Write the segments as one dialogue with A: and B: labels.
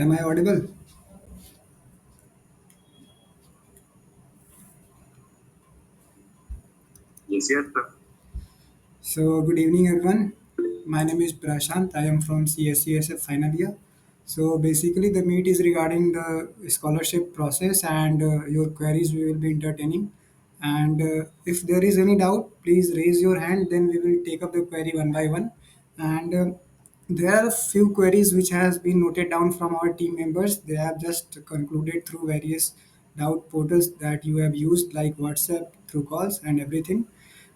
A: Am I audible?
B: Yes, yes, sir.
A: So, good evening, everyone. My name is Prashant. I am from CSCSF final year. So, basically, the meet is regarding the scholarship process and your queries we will be entertaining. And if there is any doubt, please raise your hand. Then we will take up the query one by one. And there are a few queries which has been noted down from our team members. They have just concluded through various doubt portals that you have used, like WhatsApp, through calls and everything.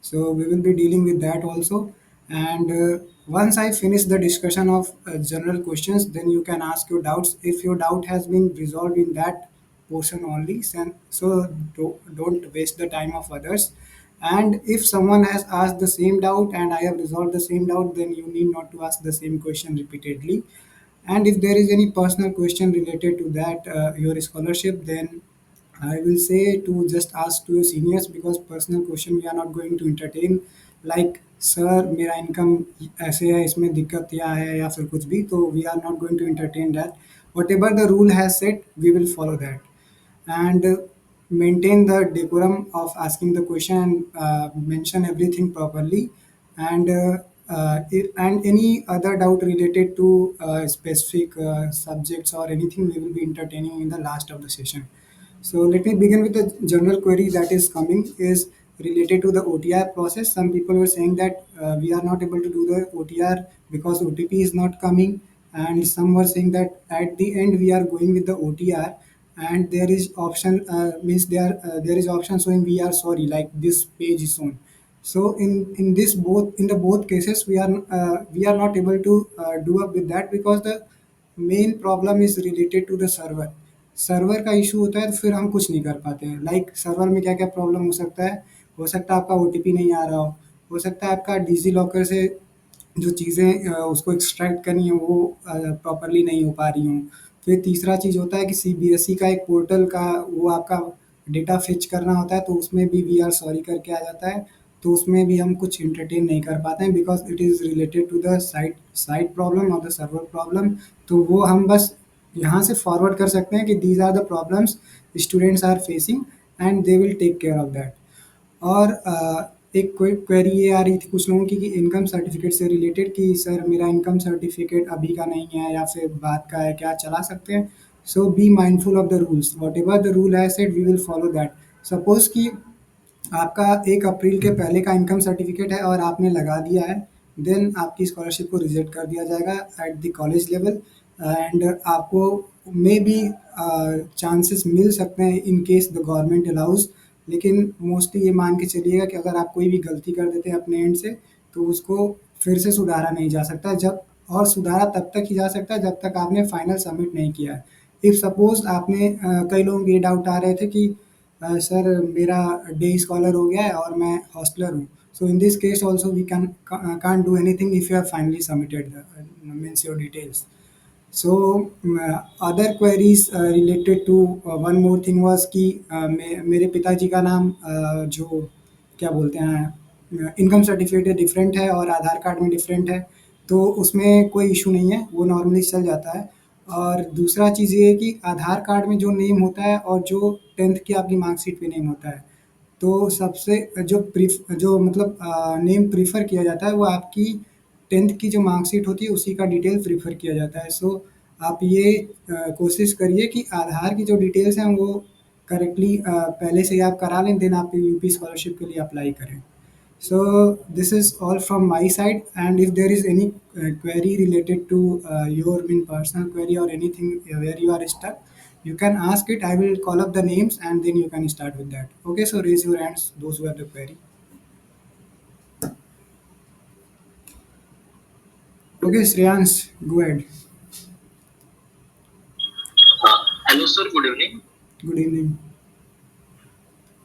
A: So we will be dealing with that also. And once I finish the discussion of general questions, then you can ask your doubts. If your doubt has been resolved in that portion only, so don't waste the time of others. And if someone has asked the same doubt and I have resolved the same doubt, then you need not to ask the same question repeatedly. And if there is any personal question related to that your scholarship, then I will say to just ask to your seniors, because personal question we are not going to entertain. Like sir मेरा income ऐसे है, इसमें दिक्कत क्या है या फिर कुछ भी, तो we are not going to entertain that. Whatever the rule has set, we will follow that. And maintain the decorum of asking the question and mention everything properly. And and any other doubt related to specific subjects or anything, we will be entertaining in the last of the session. So let me begin with the general query that is coming is related to the OTR process. Some people were saying that we are not able to do the OTR because OTP is not coming, and some were saying that at the end we are going with the OTR, and there is option means there is option showing we are sorry, like this page is shown. So in this both in the both cases we are not able to do up with that, because the main problem is related to the server. Server का issue होता है तो फिर हम कुछ नहीं कर पाते हैं. लाइक सर्वर में क्या क्या प्रॉब्लम हो सकता है आपका ओटीपी नहीं आ रहा हो सकता है आपका डिजी लॉकर से जो चीज़ें उसको एक्सट्रैक्ट करनी है वो प्रॉपरली नहीं हो पा रही हों. फिर तीसरा चीज़ होता है कि सीबीएसई का एक पोर्टल का वो आपका डेटा फेच करना होता है, तो उसमें भी वी आर सॉरी करके आ जाता है. तो उसमें भी हम कुछ एंटरटेन नहीं कर पाते हैं, because it is related to the site problem और द सर्वर प्रॉब्लम. तो वो हम बस यहाँ से फॉरवर्ड कर सकते हैं कि these are the problems students are facing, and they will take care of that. और एक कोई क्वेरी ये आ रही थी कुछ लोगों की कि इनकम सर्टिफिकेट से रिलेटेड, कि सर मेरा इनकम सर्टिफिकेट अभी का नहीं है या फिर बाद का है, क्या चला सकते हैं. So be mindful of the rules. Whatever the rule has said we will follow that. Suppose कि आपका 1 अप्रैल के पहले का इनकम सर्टिफिकेट है और आपने लगा दिया है, देन आपकी स्कॉलरशिप को रिजेक्ट कर दिया जाएगा at the college level. And आपको मे बी चांसेस मिल सकते हैं in case the government allows. लेकिन मोस्टली ये मान के चलिएगा कि अगर आप कोई भी गलती कर देते हैं अपने एंड से, तो उसको फिर से सुधारा नहीं जा सकता. जब और सुधारा तब तक ही जा सकता है जब तक आपने फाइनल सबमिट नहीं किया है. इफ़ सपोज आपने कई लोगों के ये डाउट आ रहे थे कि सर मेरा डे स्कॉलर हो गया है और मैं हॉस्टलर हूँ. So in this case also we can't do anything if you have finally submitted the means your details. So other queries related to one more thing was कि मेरे पिताजी का नाम जो क्या बोलते हैं इनकम सर्टिफिकेट डिफरेंट है और आधार कार्ड में डिफरेंट है, तो उसमें कोई इशू नहीं है, वो नॉर्मली चल जाता है. और दूसरा चीज़ ये है कि आधार कार्ड में जो नेम होता है और जो 10th की आपकी मार्कशीट पे नेम होता है, तो सबसे जो मतलब नेम प्रेफ़र किया जाता है वो आपकी 10th की जो मार्कशीट होती है उसी का डिटेल प्रेफ़र किया जाता है. सो आप ये कोशिश करिए कि आधार की जो डिटेल्स हैं वो करेक्टली पहले से ही आप करा लें, देन आप यूपी स्कॉलरशिप के लिए अप्लाई करें. So this is all from my side, and if there is any query related to your personal query or anything where you are stuck, you can ask it. I will call up the names and then you can start with that. Okay, so raise your hands, those who have the query. Okay, Shreyans, go ahead.
B: Hello, sir. Good evening.
A: Good evening.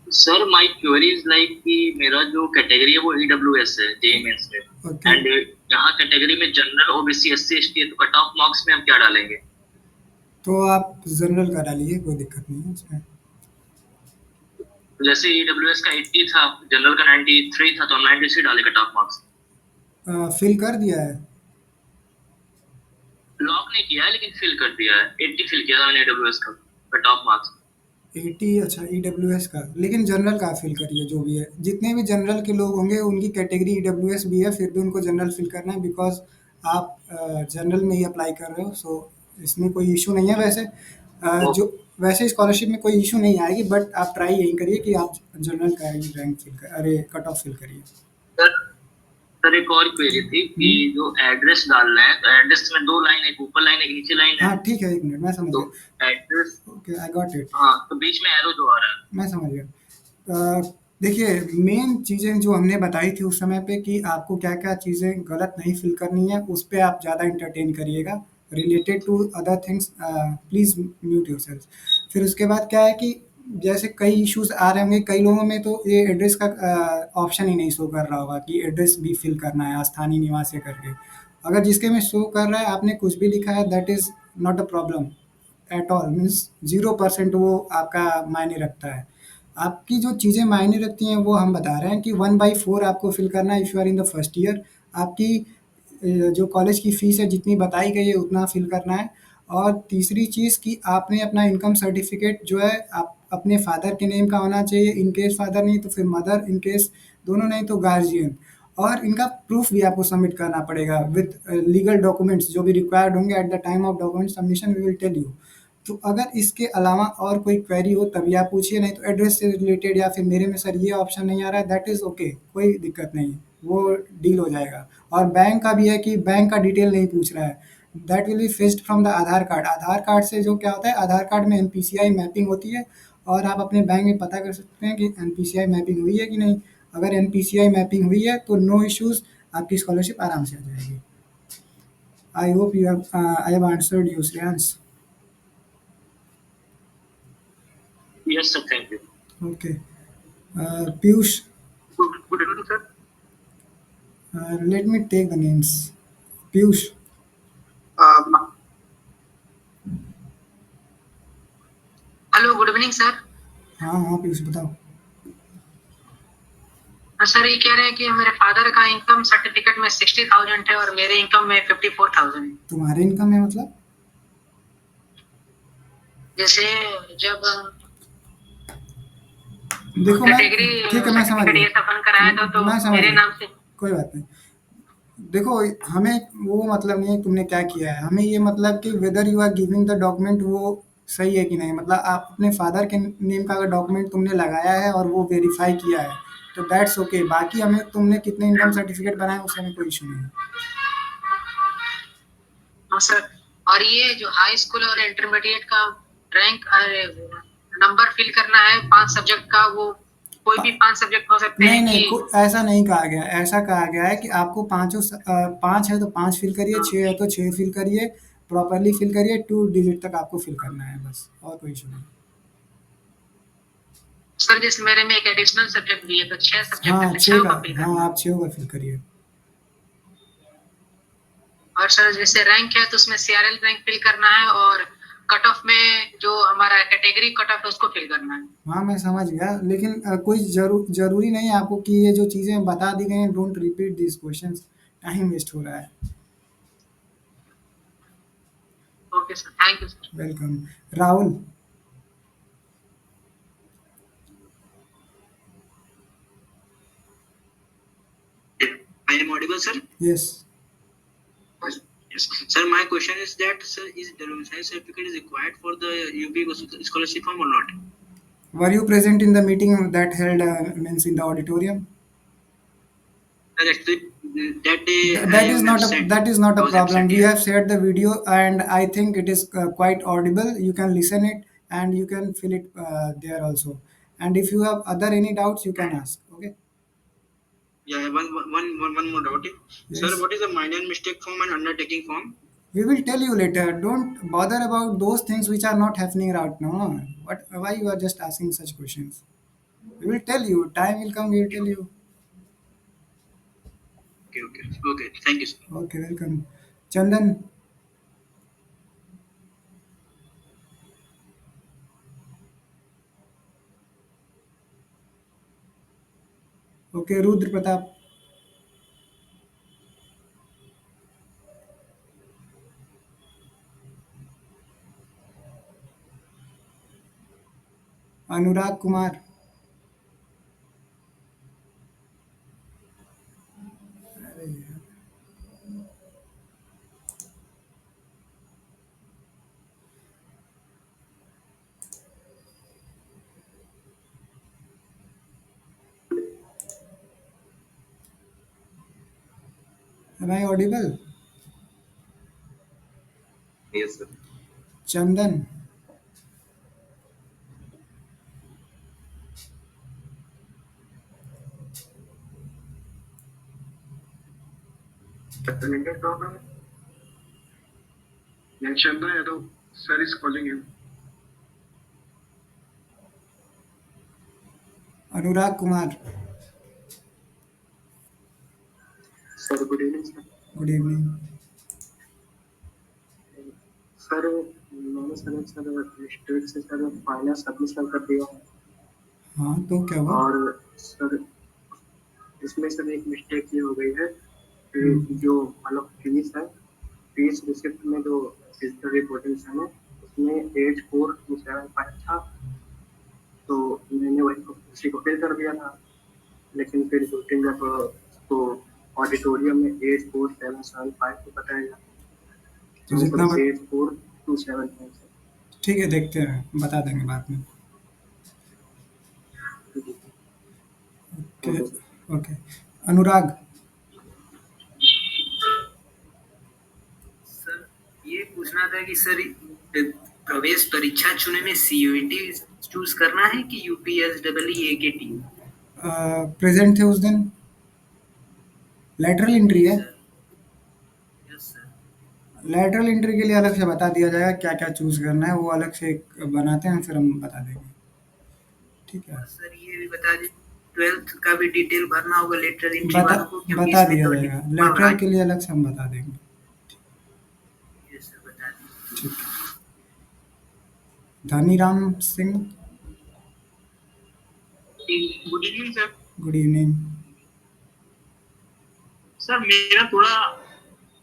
B: Sir my query is like कि मेरा जो category है वो EWS है JEE mains में.
A: Okay,
B: and यहाँ category में general OBC SC ST है, तो कट ऑफ मार्क्स में हम क्या डालेंगे?
A: तो आप जनरल करा लीजिए, कोई दिक्कत नहीं है उसमें.
B: तो जैसे ईडब्ल्यूएस का 80 था, जनरल का 93 था, तो हम 93 डाले कट ऑफ मार्क्स.
A: फिल कर दिया है.
B: लॉक नहीं किया है लेकिन फिल कर दिया है, 80 फिल किया था मैंने AWS का कट ऑफ मार्क्स।
A: 80? अच्छा, ईडब्ल्यूएस का। लेकिन जनरल का फिल करिए जो भी है, जितने भी जनरल के लोग होंगे उनकी कैटेगरी ईडब्ल्यूएस भी है, फिर भी उनको जनरल फिल करना है, बिकॉज आप जनरल में ही अप्लाई कर रहे हो। सो इसमें कोई इशू नहीं है वैसे।
B: तो
A: जो वैसे स्कॉलरशिप में कोई इशू नहीं आएगी, बट आप ट्राई यही करिए कि आप जनरल का ही रैंक फिल कर, अरे कट ऑफ फिल करिए।
B: सर सर एक और क्वेरी थी कि
A: हम्म,
B: जो एड्रेस डालना है तो एड्रेस में दो लाइन, एक ऊपर लाइन एक नीचे लाइन है।
A: हाँ ठीक है, एक मिनट, मैं समझ
B: तो
A: गया।
B: Address,
A: okay, I got it.
B: हाँ तो बीच में एरो जो आ रहा है।
A: मैं समझ गया। देखिए, मेन चीज़ें जो हमने बताई थी उस समय पे कि आपको क्या-क्या चीज़ें गलत नहीं फ़िल करनी है, उस पे आप ज़्यादा एंटरटेन करिएगा। Related to other things please mute yourself. फिर उसके बाद क्या है कि जैसे कई इश्यूज़ आ रहे होंगे, कई लोगों में तो ये एड्रेस का ऑप्शन ही नहीं शो कर रहा होगा कि एड्रेस भी फ़िल करना है स्थानीय निवासी करके। अगर जिसके में शो कर रहा है, आपने कुछ भी लिखा है, that is not a problem at all, means 0% वो आपका मायने रखता है। आपकी जो चीज़ें मायने रखती हैं वो हम बता रहे हैं कि 1/4 आपको फिल करना है if you are in the first year. आपकी जो कॉलेज की फ़ीस है जितनी बताई गई है उतना फिल करना है। और तीसरी चीज़ कि आपने अपना इनकम सर्टिफिकेट जो है आप अपने फादर के नेम का होना चाहिए, इन केस फादर नहीं तो फिर मदर, इन केस दोनों नहीं तो गार्जियन। और इनका प्रूफ भी आपको सबमिट करना पड़ेगा विद लीगल डॉक्यूमेंट्स जो भी रिक्वायर्ड होंगे at the time of document submission, we will tell you. तो अगर इसके अलावा और कोई क्वेरी हो तभी आप पूछिए, नहीं तो एड्रेस से रिलेटेड या फिर मेरे में सर ये ऑप्शन नहीं आ रहा है, दैट इज़ ओके, कोई दिक्कत नहीं है, वो डील हो जाएगा। और बैंक का भी है कि बैंक का डिटेल नहीं पूछ रहा है, that will be fetched from the Aadhaar card. Aadhaar card से जो क्या होता है, आधार कार्ड में एनपीसीआई मैपिंग होती है और आप अपने बैंक में पता कर सकते हैं कि एनपीसीआई मैपिंग हुई है कि नहीं। अगर एनपीसीआई मैपिंग हुई है तो नो इश्यूज़, आपकी स्कॉलरशिप आराम से आ जाएगी। I hope you have I have answered you Shreyansh.
B: Yes sir, thank you.
A: Okay. Piyush,
B: good evening sir.
A: let me take the names. Piyush,
B: hello, good evening sir.
A: हाँ हाँ पीयूष बताओ।
B: सर ये कह रहे हैं कि मेरे फादर का इनकम सर्टिफिकेट में 60,000 है और मेरे इनकम में 54,000 है।
A: तुम्हारे इनकम है मतलब?
B: जैसे जब
A: देखो मैं,
B: कैटेगरी
A: ठीक है मैं समझ
B: सर्टिफिकेट ये सब बन कराया था तो
A: मैं समझ
B: मेरे
A: गया,
B: नाम से।
A: कोई बात नहीं। देखो, हमें वो मतलब नहीं है तुमने क्या किया है, हमें ये मतलब कि whether you are giving the document वो सही है कि नहीं। मतलब आप अपने फादर के नेम का अगर डॉक्यूमेंट तुमने लगाया है और वो वेरीफाई किया है तो दैट्स ओके। बाकी हमें तुमने कितने इनकम सर्टिफिकेट बनाए उससे हमें कोई इशू नहीं है।
B: हाँ सर। और ये जो हाई स्कूल और इंटरमीडिएट का रैंक नंबर फिल करना है 5 सब्जेक्ट का, वो कोई भी 5 सब्जेक्ट हो सकते
A: नहीं
B: हैं
A: नहीं,
B: कि?
A: ऐसा नहीं कहा गया, ऐसा कहा गया है कि आपको पांचों पांच है तो पांच फिल करिए, छह है तो छह फिल करिए, प्रॉपरली फिल करिए, 2 डिजिट तक आपको फिल करना है बस, और कोई इशू नहीं।
B: सर जैसे मेरे में एक एडिशनल सब्जेक्ट भी है तो 6 सब्जेक्ट है
A: हाँ
B: तो
A: छः
B: 6
A: का,
B: का फिल
A: हाँ
B: करना है।
A: आप छः का फिल करिए।
B: और सर जैसे रैंक है तो उसमें सीआरएल रैंक फिल करना है और कट ऑफ में जो हमारा कैटेगरी कट ऑफ है उसको फिल करना है।
A: हाँ मैं समझ गया, लेकिन कोई जरूरी नहीं है आपको कि ये जो चीज़ें बता दी गई हैं, don't repeat this questions, time waste हो रहा है।
B: Okay sir, thank you sir.
A: Welcome. Rahul.
B: I am audible, sir?
A: Yes.
B: Yes. Sir, my question is that, sir, is the science certificate is required for the UP scholarship form or not?
A: Were you present in the meeting that held means in the auditorium?
B: Sir, actually, that day I
A: That is
B: am
A: not a,
B: absent.
A: that is not
B: I
A: a
B: was
A: problem.
B: absent
A: We
B: here.
A: have shared the video and I think it is quite audible. You can listen it and you can fill it there also. And if you have other any doubts, you can ask. Okay.
B: Yeah, one more doubt. Sir,
A: Yes.
B: what is a minor mistake form and undertaking form?
A: We will tell you later. Don't bother about those things which are not happening right now. What? Why you are just asking such questions? We will tell you. Time will come. We will tell you.
B: Okay. Thank you, sir.
A: Okay. Welcome. Chandan. Okay. Rudra Pratap. Anurag Kumar. Am I audible?
B: Yes sir.
A: Chandan.
B: Network problem है। Chanda Yadav sir is calling you.
A: Anurag Kumar.
B: Sir good evening sir.
A: Good evening.
B: Sir मैंने sir mistake से sir final submission कर दिया है।
A: हाँ, तो क्या हुआ?
B: और सर इसमें सर एक मिस्टेक ये हो गई है
A: हम्म,
B: कि जो मतलब फीस है, फीस रिसिप्ट में जो फिजिकल रिपोर्टिंग है ना, उसमें एज 4275 था। तो मैंने वही उसी को फिल कर दिया था, लेकिन फिर दो तीन जब उसको ऑडिटोरियम में एज 4775 को बताया,
A: तो
B: तो
A: जितना
B: सर एज 4275 है।
A: ठीक है, देखते हैं, बता देंगे बाद में। ओके।
B: Okay sir.
A: ओके। अनुराग।
B: सर ये पूछना था कि सर प्रवेश परीक्षा चुने में सीयूईटी चूज करना है कि यूपीएसडब्ल्यू एकेटी?
A: प्रेजेंट थे उस दिन? लेटरल एंट्री है।
B: Sir yes sir.
A: Lateral entry के लिए अलग से बता दिया जाएगा क्या क्या चूज करना है, वो अलग से एक बनाते हैं, फिर हम बता देंगे। ठीक है।
B: और सर ये भी बता दें, 12th का भी डिटेल भरना होगा लेटर एंट्री
A: बता
B: वालों को, क्योंकि
A: बता
B: इसमें
A: दिया
B: तो
A: जाएगा,
B: डिप्लोमा
A: लेटरल
B: भाई।
A: के लिए अलग से हम बता देंगे।
B: ये सर बता दें।
A: ठीक है। Dhaniram Singh.
B: Good evening sir.
A: Good evening.
B: Sir मेरा थोड़ा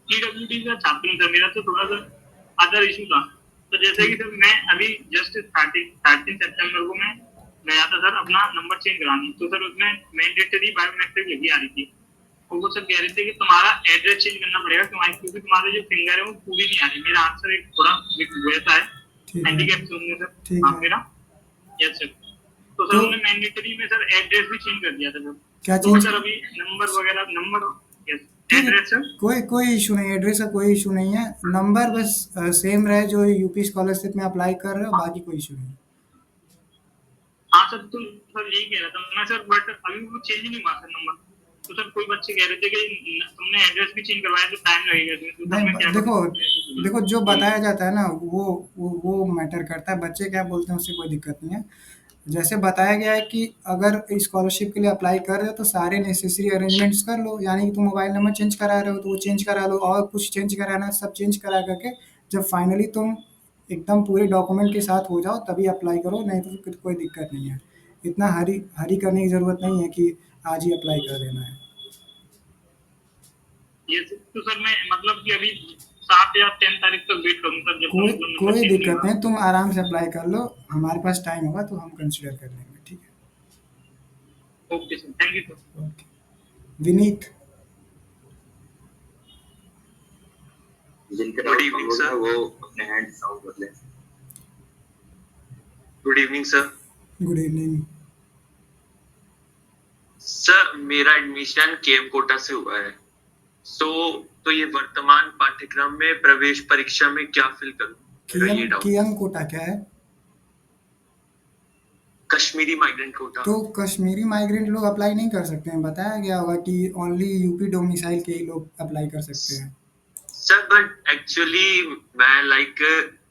B: पीडब्ल्यूडी का छात्र हूँ सर, मेरा तो थोड़ा सा अदर इशू था। तो जैसे कि
A: ठीक।
B: सर मैं अभी जस्ट 13 सितंबर को मैं गया था सर अपना नंबर चेंज कराने, तो सर उसमें मैंडेटरी बायोमेट्रिक लगी आ रही थी। और वो सर कह रहे थे कि तुम्हारा एड्रेस चेंज करना पड़ेगा तुम्हारी, क्योंकि तुम्हारे जो फिंगर है वो पूरी नहीं आ रही। मेरा हाथ सर एक थोड़ा वैसा है,
A: ठीक है।
B: हैंडीकैप होंगे सर
A: ठीक
B: हाथ
A: है।
B: मेरा। Yes sir. तो सर
A: तो
B: उन्होंने मैंडेटरी में सर एड्रेस भी चेंज कर दिया था सर।
A: क्या
B: तो वो
A: चेंज?
B: सर अभी नंबर वगैरह नंबर, यस
A: ठीक है।
B: Address sir.
A: कोई कोई इशू नहीं है, एड्रेस का कोई इशू नहीं है। नंबर बस सेम रहे जो यूपी स्कॉलरशिप में अप्लाई कर रहे हो, बाकी कोई इशू नहीं।
B: हाँ सर, तो सर यही कह रहा था मैं सर, बट अभी वो चेंज नहीं हुआ सर नंबर। तो सर कोई बच्चे कह रहे थे कि तुमने एड्रेस भी चेंज करवाया तो टाइम लगेगा इसमें, तो सर
A: नहीं,
B: मैं क्या करूँ?
A: देखो, देखो जो बताया जाता है ना, वो मैटर करता है। बच्चे क्या बोलते हैं उससे कोई दिक्कत नहीं है। जैसे बताया गया है कि अगर स्कॉलरशिप के लिए अप्लाई कर रहे हो तो सारे नेसेसरी अरेंजमेंट्स कर लो, यानी कि तुम मोबाइल नंबर चेंज करा रहे हो तो वो चेंज करा लो, और कुछ चेंज कराना है सब चेंज करा करके जब फाइनली तुम एकदम पूरे डॉक्यूमेंट के साथ हो जाओ तभी अप्लाई करो, नहीं तो फिर कोई दिक्कत नहीं है। इतना हरी हरी करने की ज़रूरत नहीं है कि आज ही अप्लाई कर देना है।
B: ये तो सर मैं मतलब कि अभी 7 या 10 तारीख तक वेट करूँ सर, जब तक
A: कोई
B: मतलब नंबर
A: कोई
B: चेंज नहीं
A: दिक्कत
B: होगा।
A: नहीं, तुम आराम से अप्लाई कर लो। हमारे पास टाइम होगा तो हम कंसिडर कर लेंगे। ठीक
B: okay sir, thank you sir.
A: है। ओके। विनीत।
B: जिनके गुड इवनिंग सर, वो अपने हैंड साउंड कर लें। Good evening sir.
A: Good evening.
B: Sir मेरा एडमिशन केएम कोटा से हुआ है। सो तो ये वर्तमान पाठ्यक्रम में प्रवेश परीक्षा में क्या फिल करूं, मेरा
A: कियम
B: ये डाउट।
A: कियम कोटा क्या है?
B: कश्मीरी माइग्रेंट कोटा।
A: तो कश्मीरी माइग्रेंट लोग अप्लाई नहीं कर सकते हैं, बताया गया होगा कि ओनली यूपी डोमिसाइल के ही लोग अप्लाई कर सकते हैं।
B: सर बट एक्चुअली मैं लाइक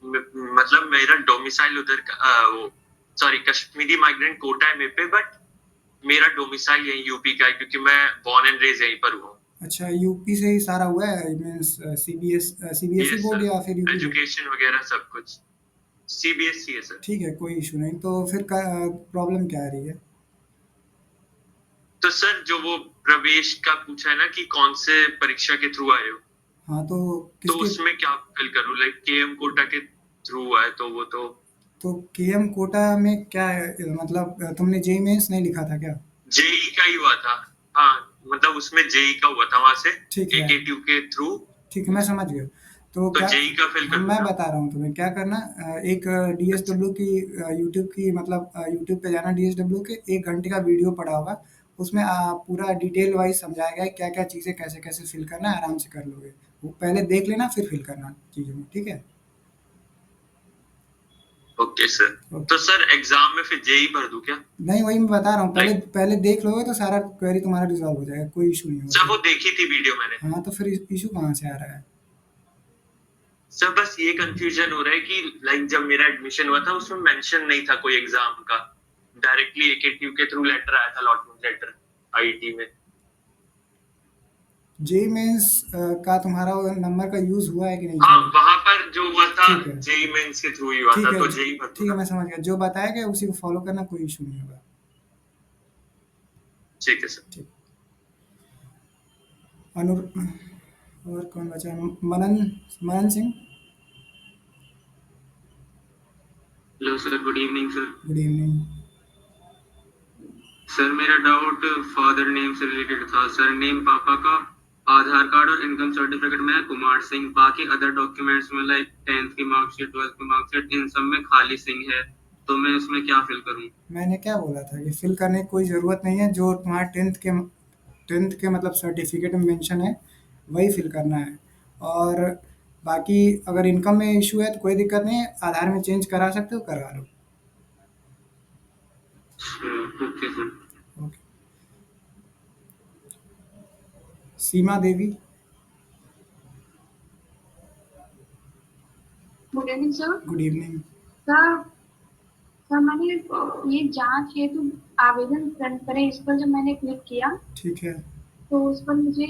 B: मतलब मेरा डोमिसाइल उधर का वो सॉरी कश्मीरी माइग्रेंट कोटा है मेरे पे, बट मेरा डोमिसाइल यही यूपी का है, क्योंकि मैं बॉर्न एंड रेज यहीं पर हुआ हूँ।
A: अच्छा, यूपी से ही सारा हुआ है, means CBSE
B: yes
A: board
B: sir,
A: या फिर यूपी बोर्ड?
B: एजुकेशन वगैरह सब कुछ सीबीएसई है सर।
A: ठीक है, कोई इशू नहीं। तो फिर प्रॉब्लम क्या आ रही है?
B: तो सर जो वो प्रवेश का पूछा है ना कि कौन से परीक्षा के थ्रू आए हो,
A: हाँ, तो
B: तो
A: किसके?
B: उसमें क्या फिल करूँ, लाइक केएम कोटा के थ्रू आए तो वो तो
A: तो केएम कोटा में क्या है, मतलब तुमने जेई मेंस नहीं लिखा था क्या?
B: जेई का ही हुआ था। हाँ, मतलब उसमें जेई का हुआ था वहां से,
A: ठीक है,
B: एकेटीयू के थ्रू।
A: ठीक है, मैं समझ गया। तो
B: तो
A: क्या,
B: जेई का फिल
A: हम
B: कर
A: मैं
B: देना।
A: बता रहा हूँ तुम्हें क्या करना। एक
B: अच्छा।
A: डीएसडब्ल्यू की यूट्यूब की, मतलब यूट्यूब पे जाना, डीएसडब्ल्यू के 1 घंटे का वीडियो पड़ा होगा। उसमें पूरा डिटेल वाइज समझाया गया है क्या क्या चीज़ें कैसे कैसे फिल करना है, आराम से कर लोगे। वो पहले देख लेना फिर फिल करना चीज़ों में, ठीक है?
B: Okay sir.
A: ओके।
B: तो सर एग्जाम में फिर जेई भर दूं क्या?
A: नहीं, वही मैं बता रहा हूँ, पहले
B: लाइक,
A: पहले देख लोगे तो सारा क्वेरी तुम्हारा रिजॉल्व हो जाएगा, कोई इशू नहीं होगा
B: सर
A: फिर।
B: वो देखी थी वीडियो मैंने।
A: हाँ, तो फिर इशू कहाँ से आ रहा है?
B: सर बस ये कंफ्यूजन हो रहा है कि लाइक जब मेरा एडमिशन हुआ था उसमें मेंशन नहीं था कोई एग्जाम का। डायरेक्टली एकेटीयू के थ्रू लेटर आया था, अलॉटमेंट लेटर, आईटी में।
A: जेई मेंस का तुम्हारा नंबर का यूज़ हुआ है कि नहीं
B: हाँ,
A: पहले?
B: वहां पर जो हुआ था
A: ठीक है,
B: जेई मेंस के थ्रू ही हुआ
A: ठीक
B: था,
A: है,
B: तो जेई भर
A: ठीक
B: दूं
A: है,
B: ना?
A: मैं समझ गया। जो बताया गया उसी को फॉलो करना, कोई इशू नहीं होगा।
B: ठीक है सर।
A: ठीक। अनु और कौन बचा है? Manan, Manan Singh.
B: Hello sir, good evening sir.
A: Good evening.
B: Sir मेरा डाउट फादर नेम से रिलेटेड था। सर नेम पापा का, आधार कार्ड और इनकम सर्टिफिकेट में है कुमार सिंह। बाकी अदर डॉक्यूमेंट्स में लाइक 10th की मार्कशीट, 12th की मार्कशीट, इन सब में खाली सिंह है। तो मैं इसमें क्या फिल करूं?
A: मैंने क्या बोला था कि फिल करने की कोई ज़रूरत नहीं है। जो तुम्हारा टेंथ के मतलब सर्टिफिकेट में मेंशन है वही फिल करना है। और बाकी अगर इनकम में इशू है तो कोई दिक्कत नहीं है, आधार में चेंज करा सकते हो, करवा लो।
B: Okay sir.
A: Okay. Seema Devi.
C: Good evening sir.
A: Good evening.
C: Sir sir मैंने ये जांच हेतु आवेदन पर इस पर जब मैंने क्लिक किया
A: ठीक है।
C: तो उस पर मुझे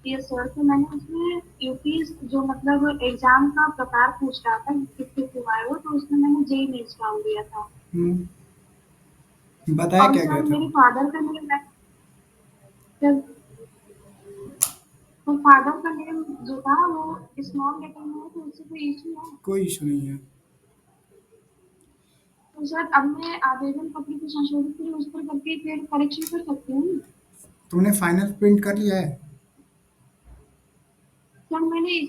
C: ये सर, तो मैंने उसमें यूपी जो मतलब एग्जाम का प्रकार पूछ रहा था किस किस हुआ है वो, तो उसमें मैंने जेई मेंस डाल दिया था।
A: हम्म, बताया
C: और
A: क्या
C: सर
A: गया था?
C: मेरे फादर का नेम है सर, तो फादर का नेम जो था वो स्मॉल लेटर में है, तो उससे कोई इशू है?
A: कोई इशू नहीं है।
C: तो सर अब मैं आवेदन पत्र को संशोधित के लिए उस पर करके फिर करेक्शन कर सकती हूँ?
A: तुमने फाइनल प्रिंट कर लिया है?
C: सर मैंने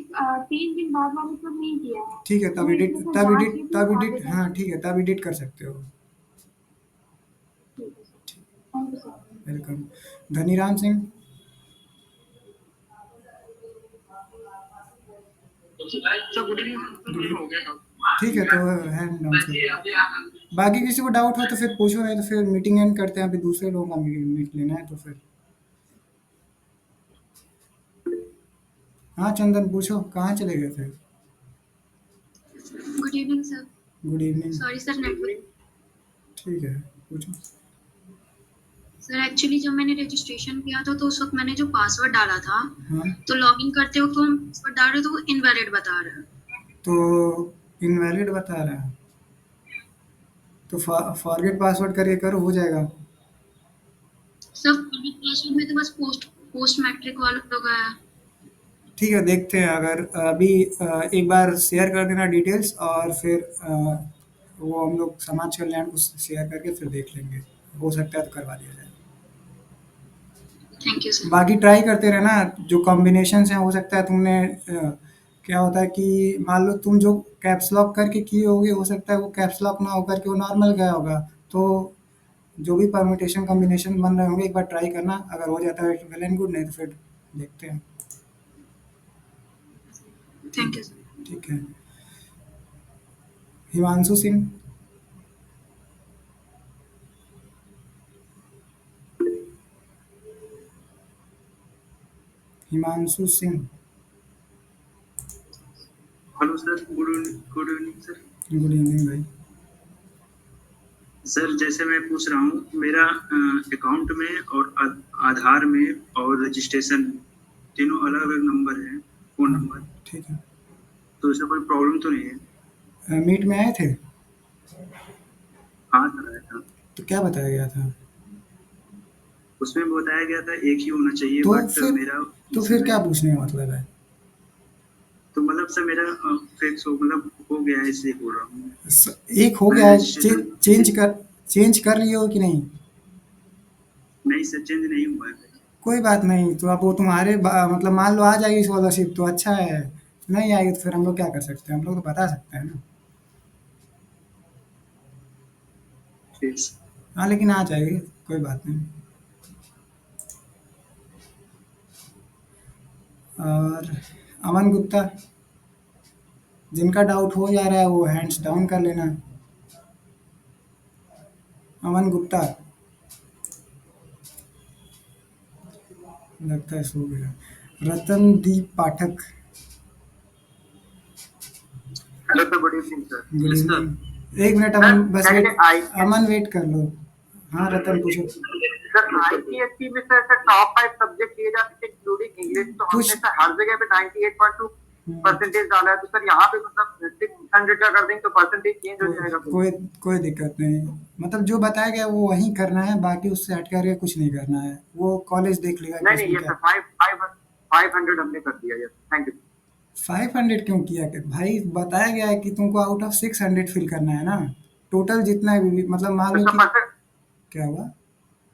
C: 3 दिन बाद वाले पर नहीं किया है,
A: ठीक है,
C: तो मैं इसमें सर जांच हेतु
A: तब एडिट,
C: आवेदन।
A: हाँ ठीक है, तब एडिट कर सकते हो।
C: ठीक है sir, thank you sir.
A: Welcome. Dhaniram Singh.
B: Sir good
A: good.
B: Evening, हो गया
A: ठीक है, तो हैंड डाउन कर। बाकी किसी को डाउट हो तो फिर पूछो, नहीं तो फिर मीटिंग एंड करते हैं। अभी दूसरे लोगों का मीट लेना है तो फिर। हाँ चंदन, पूछो कहाँ चले गए थे?
C: Good evening sir.
A: Good evening.
C: Sorry sir, network.
A: ठीक है, पूछो।
C: सर एक्चुअली जब मैंने रजिस्ट्रेशन किया था तो उस वक्त मैंने जो पासवर्ड डाला था,
A: हाँ,
C: तो लॉगिन करते वक्त हम पासवर्ड डाल रहे तो वो इनवैलिड बता रहा है।
A: तो इनवैलिड बता रहा है तो फॉरगेट पासवर्ड करके करो, हो जाएगा।
C: सर फॉरगेट पासवर्ड में तो बस पोस्ट मैट्रिक वालों का है।
A: ठीक है, देखते हैं। अगर अभी एक बार शेयर कर देना डिटेल्स, और फिर वो हम लोग समाज कल्याण को शेयर करके फिर देख लेंगे। हो सकता है तो करवा दिया जाए।
C: Thank you sir.
A: बाकी ट्राई करते रहना। जो कॉम्बिनेशंस हैं, हो सकता है तुमने क्या होता है कि मान लो तुम जो कैप्स लॉक करके किए होगे, हो सकता है वो कैप्स लॉक ना होकर के वो नॉर्मल गया होगा। तो जो भी परम्यूटेशन कॉम्बिनेशन बन रहे होंगे, एक बार ट्राई करना। अगर हो जाता है वेल एंड गुड, नहीं तो फिर देखते हैं।
C: थैंक
A: ठीक
C: यू
A: है।
C: सर।
A: ठीक है। Himanshu Singh. Himanshu Singh.
B: Hello sir, good evening sir.
A: Good evening भाई।
B: सर जैसे मैं पूछ रहा हूँ, मेरा अकाउंट में और आधार में और रजिस्ट्रेशन में तीनों अलग अलग नंबर है, फोन
A: हाँ,
B: नंबर।
A: ठीक है।
B: तो इसमें कोई प्रॉब्लम तो नहीं है?
A: मीट में आए थे?
B: हाँ सर, आया था।
A: तो क्या बताया गया था?
B: उसमें बताया गया था एक ही होना चाहिए,
A: तो
B: बट
A: फिर
B: मेरा
A: तो
B: इस
A: फिर
B: समय,
A: क्या पूछने का मतलब है?
B: तो मतलब सर मेरा फिक्स हो मतलब हो गया है, इसलिए बोल रहा हूँ।
A: एक हो
B: मैं
A: गया है,
B: रजिस्ट्रेशन
A: चेंज कर लिए हो कि नहीं?
B: नहीं सर, चेंज नहीं हुआ है।
A: कोई बात नहीं, तो अब वो तुम्हारे मतलब मान लो आ जाएगी स्कॉलरशिप तो अच्छा है, नहीं आएगी तो फिर हम लोग क्या कर सकते हैं, हम लोग तो बता सकते हैं ना।
B: ठीक।
A: हाँ लेकिन आ जाएगी, कोई बात नहीं। और अमन गुप्ता, जिनका डाउट हो जा रहा है वो हैंड्स डाउन कर लेना। अमन गुप्ता, लगता है सो गया। Ratandeep Pathak,
B: hello sir, good evening sir.
A: Good
B: yes sir.
A: Evening. एक मिनट
B: सर
A: अमन, बस
B: मैंने
A: वेट,
B: आई
A: अमन वेट कर लो। हाँ रतन पूछो।
B: सर आईसीएसई में सर टॉप 5 सब्जेक्ट दिए जाते थे इंक्लूडिंग इंग्लिश, तो हमने
A: कुछ
B: सर हर जगह पे 98.2
A: हम्म,
B: परसेंटेज डाला है, तो सर यहाँ पे मतलब 600 का कर देंगे तो परसेंटेज चेंज हो
A: को,
B: जाएगा फिर।
A: कोई कोई दिक्कत नहीं, मतलब जो बताया गया वो वही करना है, बाकी उससे हट करके कुछ नहीं करना है, वो कॉलेज देख लेगा कि
B: नहीं नहीं,
A: उसमें
B: ये
A: क्या।
B: सर 500 हमने कर दिया। Yes, thank you.
A: 500 क्यों किया कि भाई, बताया गया है कि तुमको आउट ऑफ 600 फिल करना है ना, टोटल जितना है, मतलब मान
B: तो
A: लो
B: सर
A: कि
B: परसेंट,
A: क्या हुआ।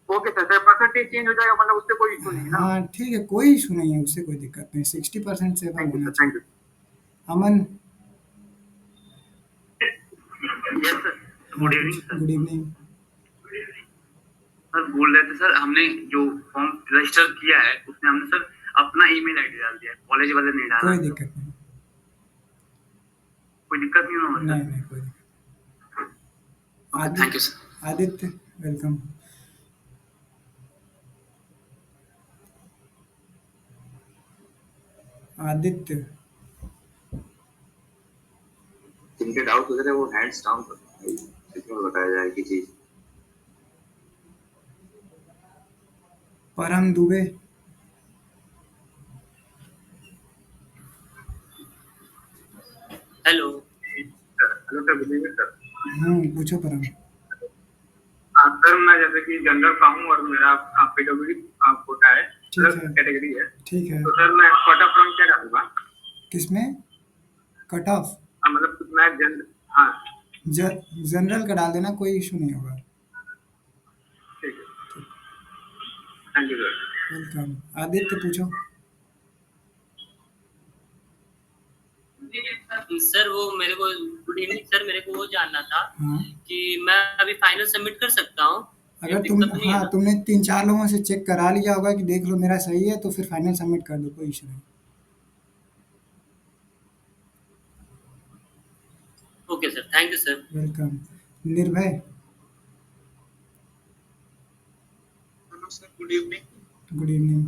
B: Okay sir, sir percentage change हो जाएगा मतलब उससे कोई इशू नहीं है ना।
A: हाँ ठीक है, कोई इशू नहीं है, उससे कोई दिक्कत नहीं, 60% से अबव
B: थैंक यू
A: होना
B: सर, थैंक
A: चाहिए।
B: यू।
A: अमन,
B: यस सर,
A: हाँ
B: गुड इवनिंग
A: कुछ
B: सर।
A: Good evening.
B: सर बोल रहे थे सर, हमने जो फॉर्म रजिस्टर किया है उसमें हमने सर अपना ईमेल आईडी डाल दिया है, कॉलेज वाले नहीं डाला
A: कोई
B: है।
A: दिक्कत नहीं,
B: कोई दिक्कत नहीं होगा
A: नहीं
B: सर?
A: नहीं कोई दिक्कत।
B: Okay, thank you sir.
A: Aditya, Aditya welcome. Aditya,
B: जिनके डाउट हो रहे हैं वो हैंड्स डाउन कर, इसमें बताया जाए कि चीज।
A: परम Dubey,
B: hello hello sir, good evening sir.
A: पूछो परम।
B: सर मैं जैसे कि जनरल का हूँ और मेरा पीडब्ल्यूडी कोटा है,
A: ठीक है,
B: कैटेगरी है,
A: ठीक है।
B: तो सर मैं कोटा फ्रॉम क्या डालूंगा?
A: किसमें कट ऑफ?
B: मतलब मैं जन, हाँ
A: जनरल का डाल देना, कोई इशू नहीं होगा।
B: ठीक है,
A: ठीक,
B: thank you sir.
A: Welcome. Aditya पूछो।
D: सर वो मेरे को, गुड इवनिंग सर, मेरे को वो जानना था
A: हाँ
D: कि मैं अभी फाइनल सबमिट कर सकता हूँ?
A: अगर तुम,
D: दिक्कत नहीं है
A: हाँ
D: ना?
A: तुमने 3-4 लोगों से चेक करा लिया होगा कि देख लो मेरा सही है, तो फिर फाइनल सबमिट कर दो, कोई इशू नहीं।
D: Okay sir, thank you sir.
A: Welcome. Nirbhay,
B: hello sir, good evening.
A: Good evening.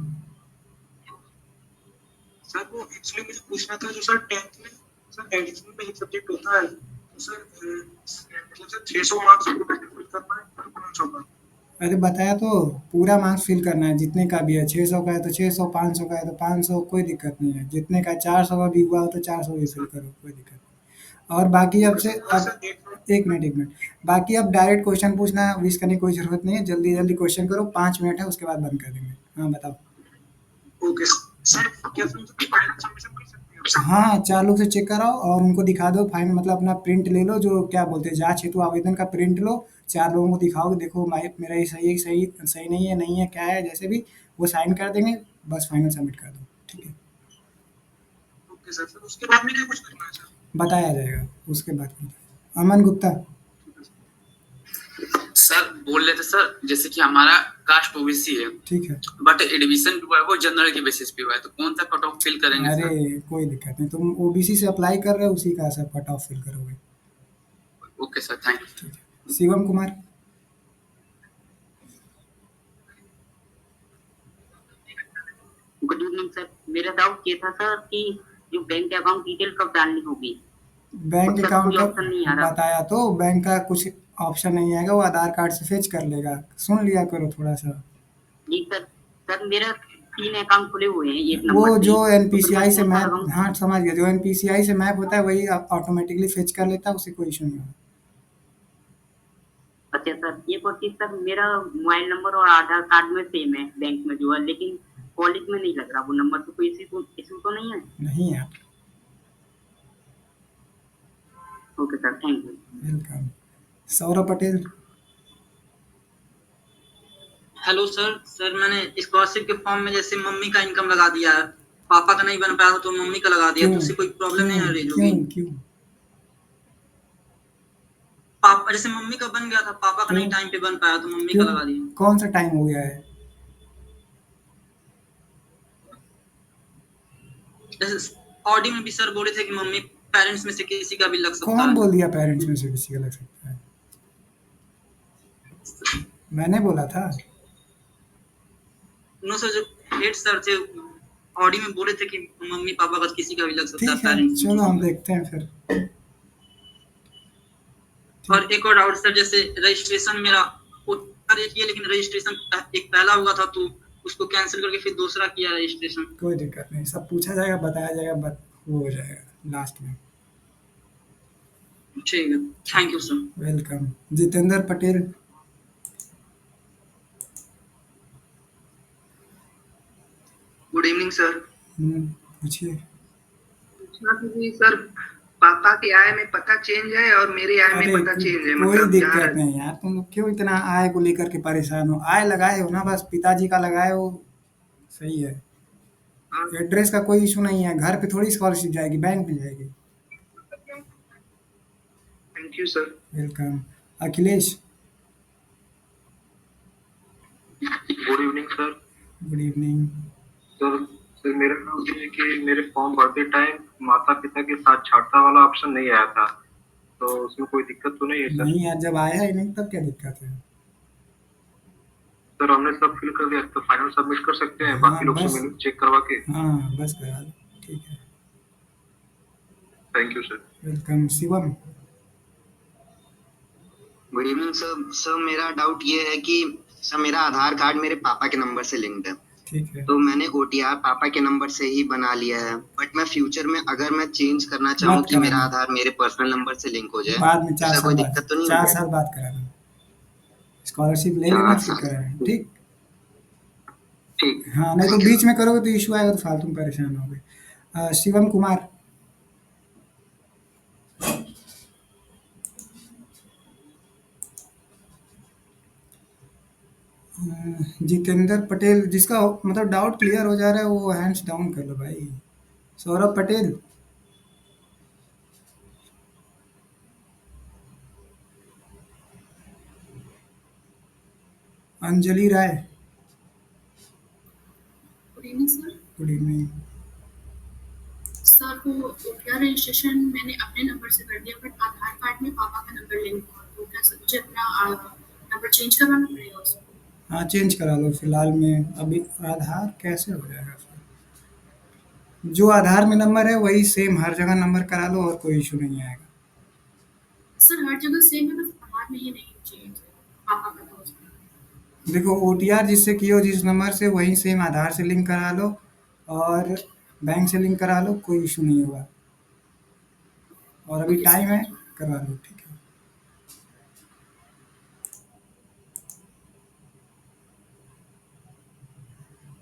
B: Sir वो एक्चुअली मुझे पूछना था, जो सर 10th में सर एडिशनल में एक सब्जेक्ट होता है, तो सर मतलब सर 600 मार्क्स को फिल करना है, और कौन सा होगा?
A: अरे बताया तो, पूरा मार्क्स फिल करना है, जितने का भी है, 600 का है तो 600, 500 का है तो 500, कोई दिक्कत नहीं है, जितने का 400 का भी हुआ हो तो 400 भी फिल करो, कोई दिक्कत नहीं। और बाकी अब
B: ओके
A: से
B: सर, और
A: अब,
B: सर एक
A: एक मिनट, बाकी अब डायरेक्ट क्वेश्चन पूछना, विश करने की कोई ज़रूरत नहीं है, जल्दी जल्दी क्वेश्चन करो, 5 मिनट है उसके बाद बंद कर देंगे। हाँ बताओ।
B: ओके सर, क्या सर फाइनल सबमिशन कर सकते हैं आप?
A: हाँ 4 लोग से चेक कराओ और उनको दिखा दो, फाइन मतलब अपना प्रिंट ले लो, जो क्या बोलते हैं जांच हेतु आवेदन का प्रिंट लो, 4 लोगों को दिखाओ कि देखो भाई मेरा ये सही है, सही सही नहीं है क्या है, जैसे भी वो साइन कर देंगे, बस फाइनल सबमिट कर दो, ठीक है।
B: ओके सर, फिर उसके बाद में क्या कुछ करना है सर?
A: बताया जाएगा उसके बाद। अमन गुप्ता,
E: सर बोल रहे थे सर, जैसे कि हमारा कास्ट ओबीसी है,
A: ठीक है।
E: बट एडमिशन जो है वो जनरल के बेसिस पे हुआ है, तो कौन सा कट ऑफ फिल करेंगे
A: अरे
E: सर?
A: कोई दिक्कत नहीं, तुम ओबीसी से अप्लाई कर रहे हो, उसी का सब कट ऑफ फिल करोगे।
E: Okay sir, thank you.
A: ठीक है। Shivam Kumar,
F: good evening sir. मेरा डाउट ये था सर कि जो बैंक अकाउंट डिटेल कब डालनी होगी,
A: बैंक
F: उसका तो
A: अकाउंट
F: कोई
A: का
F: ऑप्शन नहीं आ रहा।
A: बताया तो, बैंक का कुछ ऑप्शन नहीं आएगा, वो आधार कार्ड से फेच कर लेगा, सुन लिया करो थोड़ा सा।
F: जी सर, सर मेरा 3 अकाउंट खुले हुए हैं एक
A: वो
F: नंबर से,
A: जो
F: तो फिर मैं
A: एनपीसीआई से
F: कौन सा
A: मैप,
F: अकाउंट?
A: हाँ समझ गया, जो एनपीसीआई से मैप होता है वही ऑटोमेटिकली फेच कर लेता है, उससे कोई इशू नहीं होगा।
F: अच्छा सर, एक और चीज सर, मेरा मोबाइल नंबर और आधार कार्ड में सेम है बैंक में जो है, लेकिन कॉलेज में नहीं लग रहा वो नंबर, तो कोई इशू तो नहीं है?
A: नहीं यार,
F: okay sir, thank you.
A: Welcome. Saurabh Patel.
G: Hello sir. Sir मैंने स्कॉलरशिप के फॉर्म में जैसे मम्मी का इनकम लगा दिया है, पापा का नहीं बन पाया तो मम्मी का लगा दिया,
A: क्यों
G: तो उससे कोई प्रॉब्लम
A: क्यों
G: नहीं ना रेज
A: क्यों
G: होगी?
A: क्यों
G: पापा जैसे मम्मी का बन गया था, पापा का
A: क्यों
G: नहीं टाइम पे बन पाया तो मम्मी का
A: क्यों
G: लगा दिया।
A: कौन सा टाइम हो गया है?
G: जैसे ऑडी में भी सर बोले थे कि मम्मी पेरेंट्स में से किसी का भी लग सकता
A: कौन
G: है।
A: बोल दिया पेरेंट्स में से किसी का लग सकता है? मैंने बोला था?
G: नो सर, जो हेड सर थे ऑडी में बोले थे कि मम्मी पापा का किसी का भी लग सकता है
A: ठीक है,
G: पेरेंट्स में
A: चलो
G: किसी
A: हम
G: का।
A: देखते हैं फिर।
G: और
A: ठीक।
G: एक और डाउट सर, जैसे रजिस्ट्रेशन मेरा एक किया लेकिन रजिस्ट्रेशन एक पहला हुआ था तो उसको कैंसिल करके फिर दूसरा किया रजिस्ट्रेशन।
A: कोई दिक्कत नहीं, सब पूछा जाएगा, बताया जाएगा, वो हो जाएगा लास्ट में।
G: ठीक है, thank you sir.
A: Welcome. Jitendra Patel.
H: Good evening sir.
A: पूछिए।
H: पूछना था कि सर, पापा के आय में पता चेंज है और मेरे आय में
A: अरे
H: पता चेंज है,
A: कोई
H: मतलब जहाँ
A: दिक्कत नहीं यार, तुम लोग क्यों इतना आय को लेकर के परेशान हो? आय लगाए हो ना, बस पिताजी का लगाए हो, सही है।
H: हाँ,
A: एड्रेस का कोई इशू नहीं है, घर पे थोड़ी स्कॉलरशिप जाएगी, बैंक में जाएगी।
H: Thank you sir.
A: Welcome. Akhilesh.
B: Good evening sir.
A: Good evening.
B: Sir sir मेरा नाम ये है कि मेरे फॉर्म भरते टाइम माता पिता के साथ छात्रा वाला ऑप्शन नहीं आया था, तो उसमें कोई दिक्कत तो नहीं है सर?
A: नहीं यार, जब आया ही नहीं तब क्या दिक्कत है?
B: सर हमने सब फिल कर दिया, तो फाइनल सबमिट कर सकते हैं
A: हाँ
B: बाकी लोग से
A: बस।
B: मिल चेक करवा के?
A: हाँ बस करा दो, ठीक है।
B: Thank you sir.
A: Welcome. Shivam.
I: Good evening sir. Sir मेरा डाउट ये है कि सर मेरा आधार कार्ड मेरे पापा के नंबर से लिंक्ड है,
A: ठीक है।
I: तो मैंने ओटीआर पापा के नंबर से ही बना लिया है, बट मैं फ्यूचर में अगर मैं चेंज करना चाहूँ
A: मत
I: कि मेरा
A: कराना,
I: आधार मेरे पर्सनल नंबर से लिंक हो जाए,
A: बाद में
I: तो सर कोई दिक्कत तो नहीं
A: 4
I: होगी?
A: साल बाद कराना। स्कॉलरशिप ले लेना
I: 4
A: फिर
I: साल
A: कराना, ठीक।
I: ठीक।
A: हाँ, नहीं तो
I: थैंक यू
A: बीच
I: सर।
A: में करोगे तो इशू आएगा, तो फालतू में परेशान होगे। शिवम कुमार। जितेंद्र पटेल, जिसका मतलब डाउट क्लियर हो जा रहा है वो हैंड्स डाउन कर लो भाई। Saurabh Patel. Anjali Rai.
J: Good evening sir.
A: Good evening.
J: Sir वो ओटीआर रजिस्ट्रेशन मैंने अपने नंबर से कर दिया, बट आधार कार्ड में पापा का नंबर लिंक हुआ, तो क्या सर मुझे अपना नंबर चेंज करवाना पड़ेगा उसको?
A: हाँ चेंज करा लो फिलहाल में, अभी आधार कैसे हो जाएगा फिर? जो आधार में नंबर है वही सेम हर जगह नंबर करा लो और कोई इशू नहीं आएगा।
J: सर हर जगह सेम है, बस आधार में ही नहीं चेंज है, पापा का तो उसमें।
A: देखो ओटीआर जिससे किए हो जिस नंबर से, वही सेम आधार से लिंक करा लो और बैंक से लिंक करा लो, कोई इशू नहीं होगा। और अभी
J: ओके सर,
A: टाइम है,
J: थैंक यू।
A: करवा लो, ठीक है।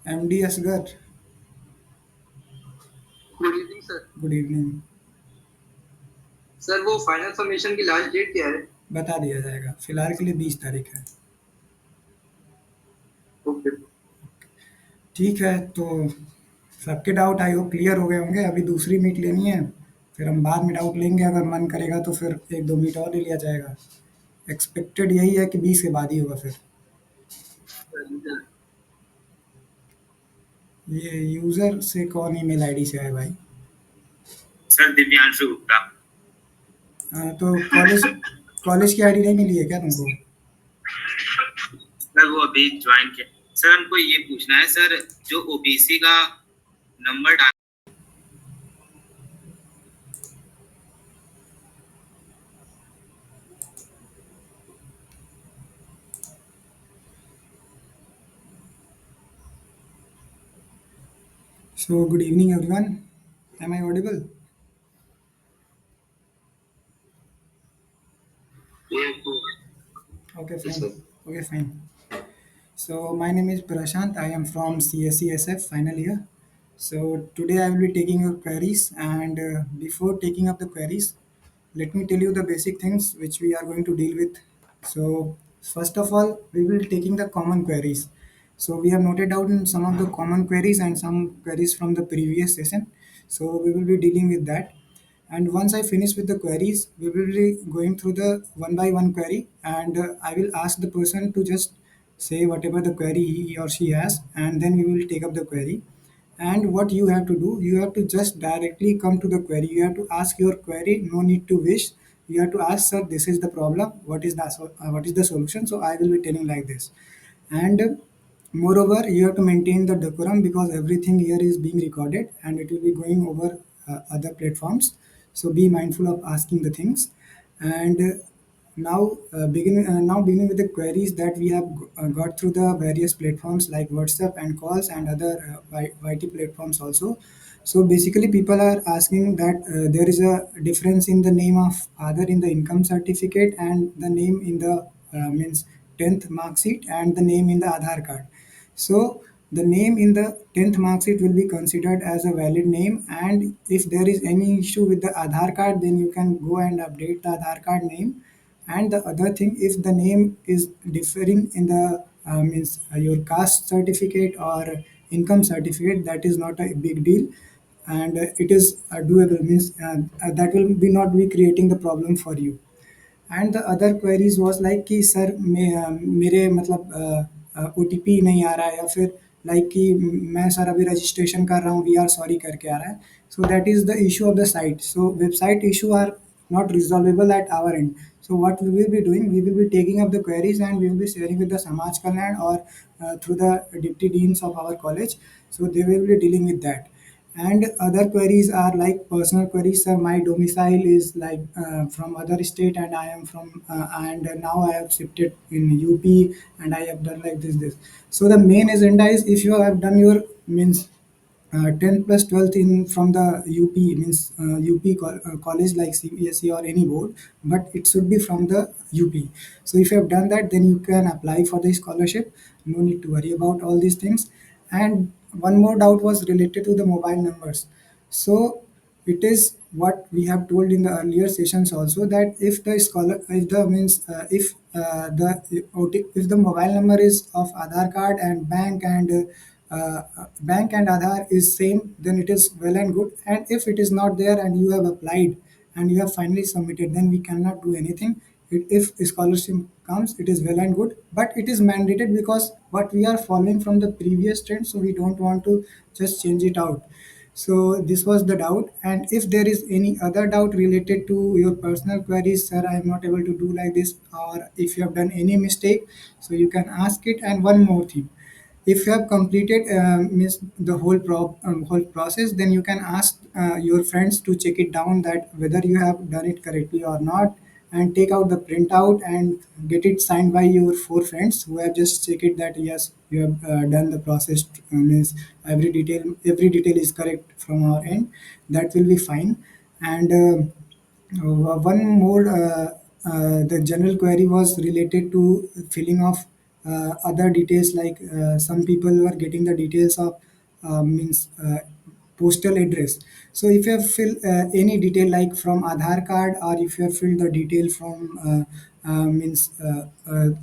A: MD Asgar.
H: Good evening sir.
A: Good evening.
H: Sir वो फाइनल सबमिशन की लास्ट डेट क्या है?
A: बता दिया जाएगा, फिलहाल के लिए 20 तारीख है।
H: ओके।
A: ठीक है, तो सबके डाउट आई होप क्लियर हो गए होंगे। अभी दूसरी मीट लेनी है, फिर हम बाद में डाउट लेंगे, अगर मन करेगा तो फिर 1-2 मीट और ले लिया जाएगा। एक्सपेक्टेड यही है कि 20 के बाद ही होगा फिर। ये यूज़र से कौन ईमेल आईडी से है भाई?
E: सर दिव्यांशु गुप्ता।
A: तो कॉलेज की आईडी नहीं मिली है क्या तुमको?
E: सर वो अभी ज्वाइन किया। सर हमको ये पूछना है सर, जो ओबीसी का नंबर डाल
A: So good evening everyone. Am I audible? Okay,
I: Yes,
A: fine.
I: sir.
A: Okay, fine. So my name is Prashant. I am from CSESF final year. So today I will be taking your queries, and before taking up the queries, let me tell you the basic things which we are going to deal with. So first of all, we will be taking the common queries. So we have noted down some of the common queries and some queries from the previous session. So we will be dealing with that. And once I finish with the queries, we will be going through the one by one query, and I will ask the person to just say whatever the query he or she has, and then we will take up the query. And what you have to do, you have to just directly come to the query. You have to ask your query, no need to wish. You have to ask, sir, this is the problem, what is the solution? So I will be telling like this. And moreover, you have to maintain the decorum because everything here is being recorded and it will be going over other platforms. So be mindful of asking the things. And now beginning with the queries that we have got through the various platforms like WhatsApp and calls and other YT platforms also. So basically, people are asking that there is a difference in the name of father in the income certificate and the name in the means 10th mark sheet and the name in the Aadhaar card. So the name in the 10th mark sheet will be considered as a valid name, and if there is any issue with the Aadhaar card, then you can go and update the Aadhaar card name. And the other thing, if the name is differing in the means your caste certificate or income certificate, that is not a big deal, and it is doable. Means that will be not be creating the problem for you. And the other queries was like कि sir मेरे मतलब O T P नहीं आ रहा है या फिर like कि मैं सर अभी रजिस्ट्रेशन कर रहा हूँ वी आर सॉरी करके आ रहा है so that is the issue of the site so website issue are not resolvable at our end. So what we will be doing, we will be taking up the queries and we will be sharing with the Samaj Kalyan or through the deputy deans of our college. So they will be dealing with that. And other queries are like personal queries. Sir, my domicile is like from other state, and I am from and now I have shifted in UP, and I have done like this. So the main agenda is if you have done your means 10th plus 12th in from the UP means UP college like CBSE or any board, but it should be from the UP. So if you have done that, then you can apply for the scholarship. No need to worry about all these things. And one more doubt was related to the mobile numbers. So it is what we have told in the earlier sessions also that if the scholar if the means if the mobile number is of Aadhaar card and bank and Aadhaar is same, then it is well and good. And if it is not there and you have applied and you have finally submitted, then we cannot do anything. If scholarship comes, it is well and good, but it is mandated because what we are following from the previous trend, so we don't want to just change it out. So this was the doubt, and if there is any other doubt related to your personal queries, sir, I am not able to do like this, or if you have done any mistake, so you can ask it. And one more thing, if you have completed means the whole process, then you can ask your friends to check it down that whether you have done it correctly or not, and take out the printout and get it signed by your four friends who have just checked it that yes you have done the process means every detail is correct from our end. That will be fine. And one more the general query was related to filling of other details like some people were getting the details of means postal address. So if you have filled any detail like from Aadhaar card, or if you have filled the detail from means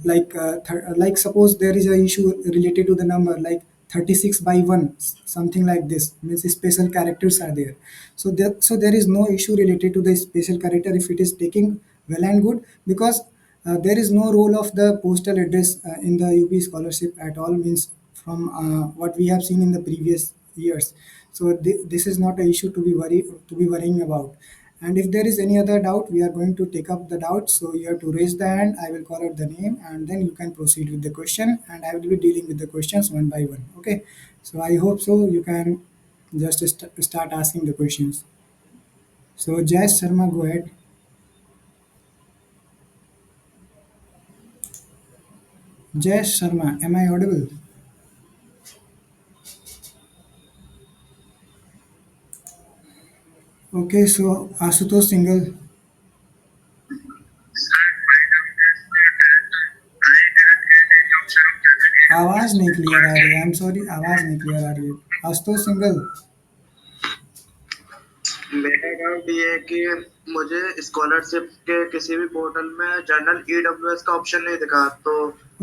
A: like suppose there is a issue related to the number like 36 by 1 something like this means special characters are there. So there is no issue related to the special character if it is taking well and good, because there is no role of the postal address in the UP scholarship at all, means from what we have seen in the previous years. So this is not an issue to be worrying about. And if there is any other doubt, we are going to take up the doubt. So you have to raise the hand. I will call out the name, and then you can proceed with the question. And I will be dealing with the questions one by one. Okay. So I hope so. You can just start asking the questions. So Jai Sharma, go ahead. Jai Sharma, am I audible? Okay. So Asutosh Singhal. आवाज नहीं clear आ रही है, I am sorry, आवाज नहीं clear आ रही है। Ashutosh single.
B: मेरा doubt ये है कि मुझे स्कॉलरशिप के किसी भी पोर्टल में जनरल ईडब्ल्यूएस का ऑप्शन नहीं दिखा, तो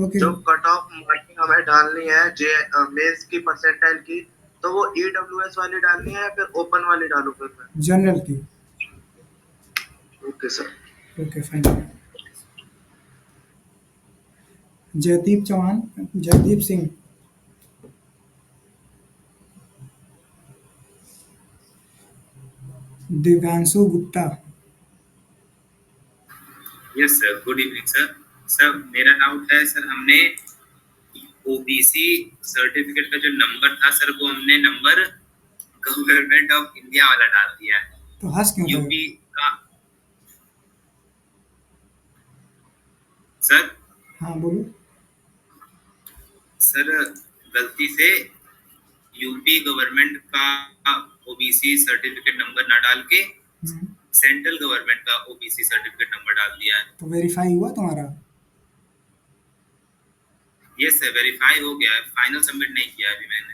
A: ओके।
B: जो कट ऑफ मार्किंग हमें डालनी है जे मेंस की परसेंटाइल की, तो वो ईडब्ल्यूएस वाली डालनी है या फिर ओपन वाली डालूं फिर मैं?
A: जनरल की।
B: Okay sir.
A: Okay fine. Jaideep Chauhan, Jaideep Singh. Divyanshu Gupta.
E: Yes sir, good evening sir. Sir मेरा डाउट है सर, हमने ओबीसी सर्टिफिकेट का जो नंबर था सर, वो हमने नंबर गवर्नमेंट ऑफ इंडिया वाला डाल दिया है।
A: तो हंस क्यों रहे हो?
E: यूपी का सर।
A: हाँ बोलो।
E: सर गलती से यूपी गवर्नमेंट का ओबीसी सर्टिफिकेट नंबर ना डाल के सेंट्रल गवर्नमेंट का ओबीसी सर्टिफिकेट नंबर डाल दिया है।
A: तो वेरीफाई हुआ तुम्हारा?
E: यस सर, वेरीफाई हो गया है, फाइनल सबमिट नहीं किया अभी मैंने।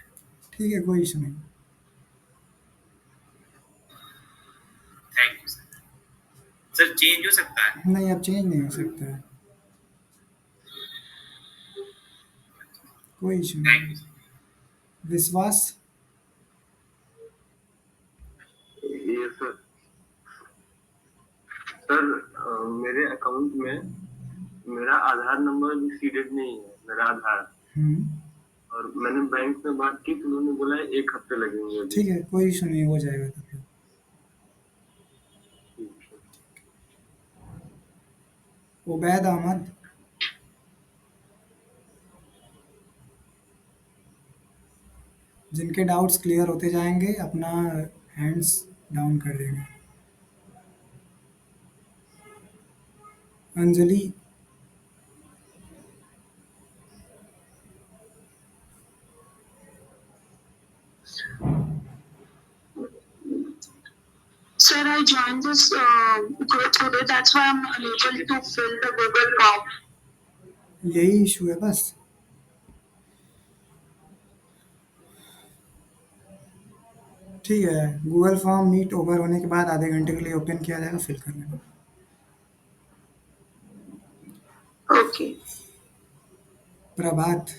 A: ठीक है, कोई इशू नहीं।
E: Thank you sir. Sir change हो सकता है?
A: नहीं, अब चेंज नहीं हो सकता है, कोई इशू
E: थैंक
A: नहीं।
E: You sir.
A: विश्वास।
B: ये सर, मेरे अकाउंट में मेरा आधार नंबर भी सीडेड नहीं है, मेरा आधार। और मैंने बैंक में बात की तो उन्होंने बोला है 1 हफ्ते लगेंगे अभी।
A: ठीक है, कोई इशू नहीं, हो जाएगा तब तक। उबैद अहमद। जिनके डाउट्स क्लियर होते जाएंगे अपना हैंड्स डाउन कर देंगे। Anjali.
J: Sir, I joined this group today. That's why I'm unable to fill the Google form.
A: यही इशू है बस। ठीक है, गूगल फॉर्म मीट ओवर होने के बाद आधे घंटे के लिए ओपन किया जाएगा, फिल कर लेना।
J: Okay.
A: प्रभात।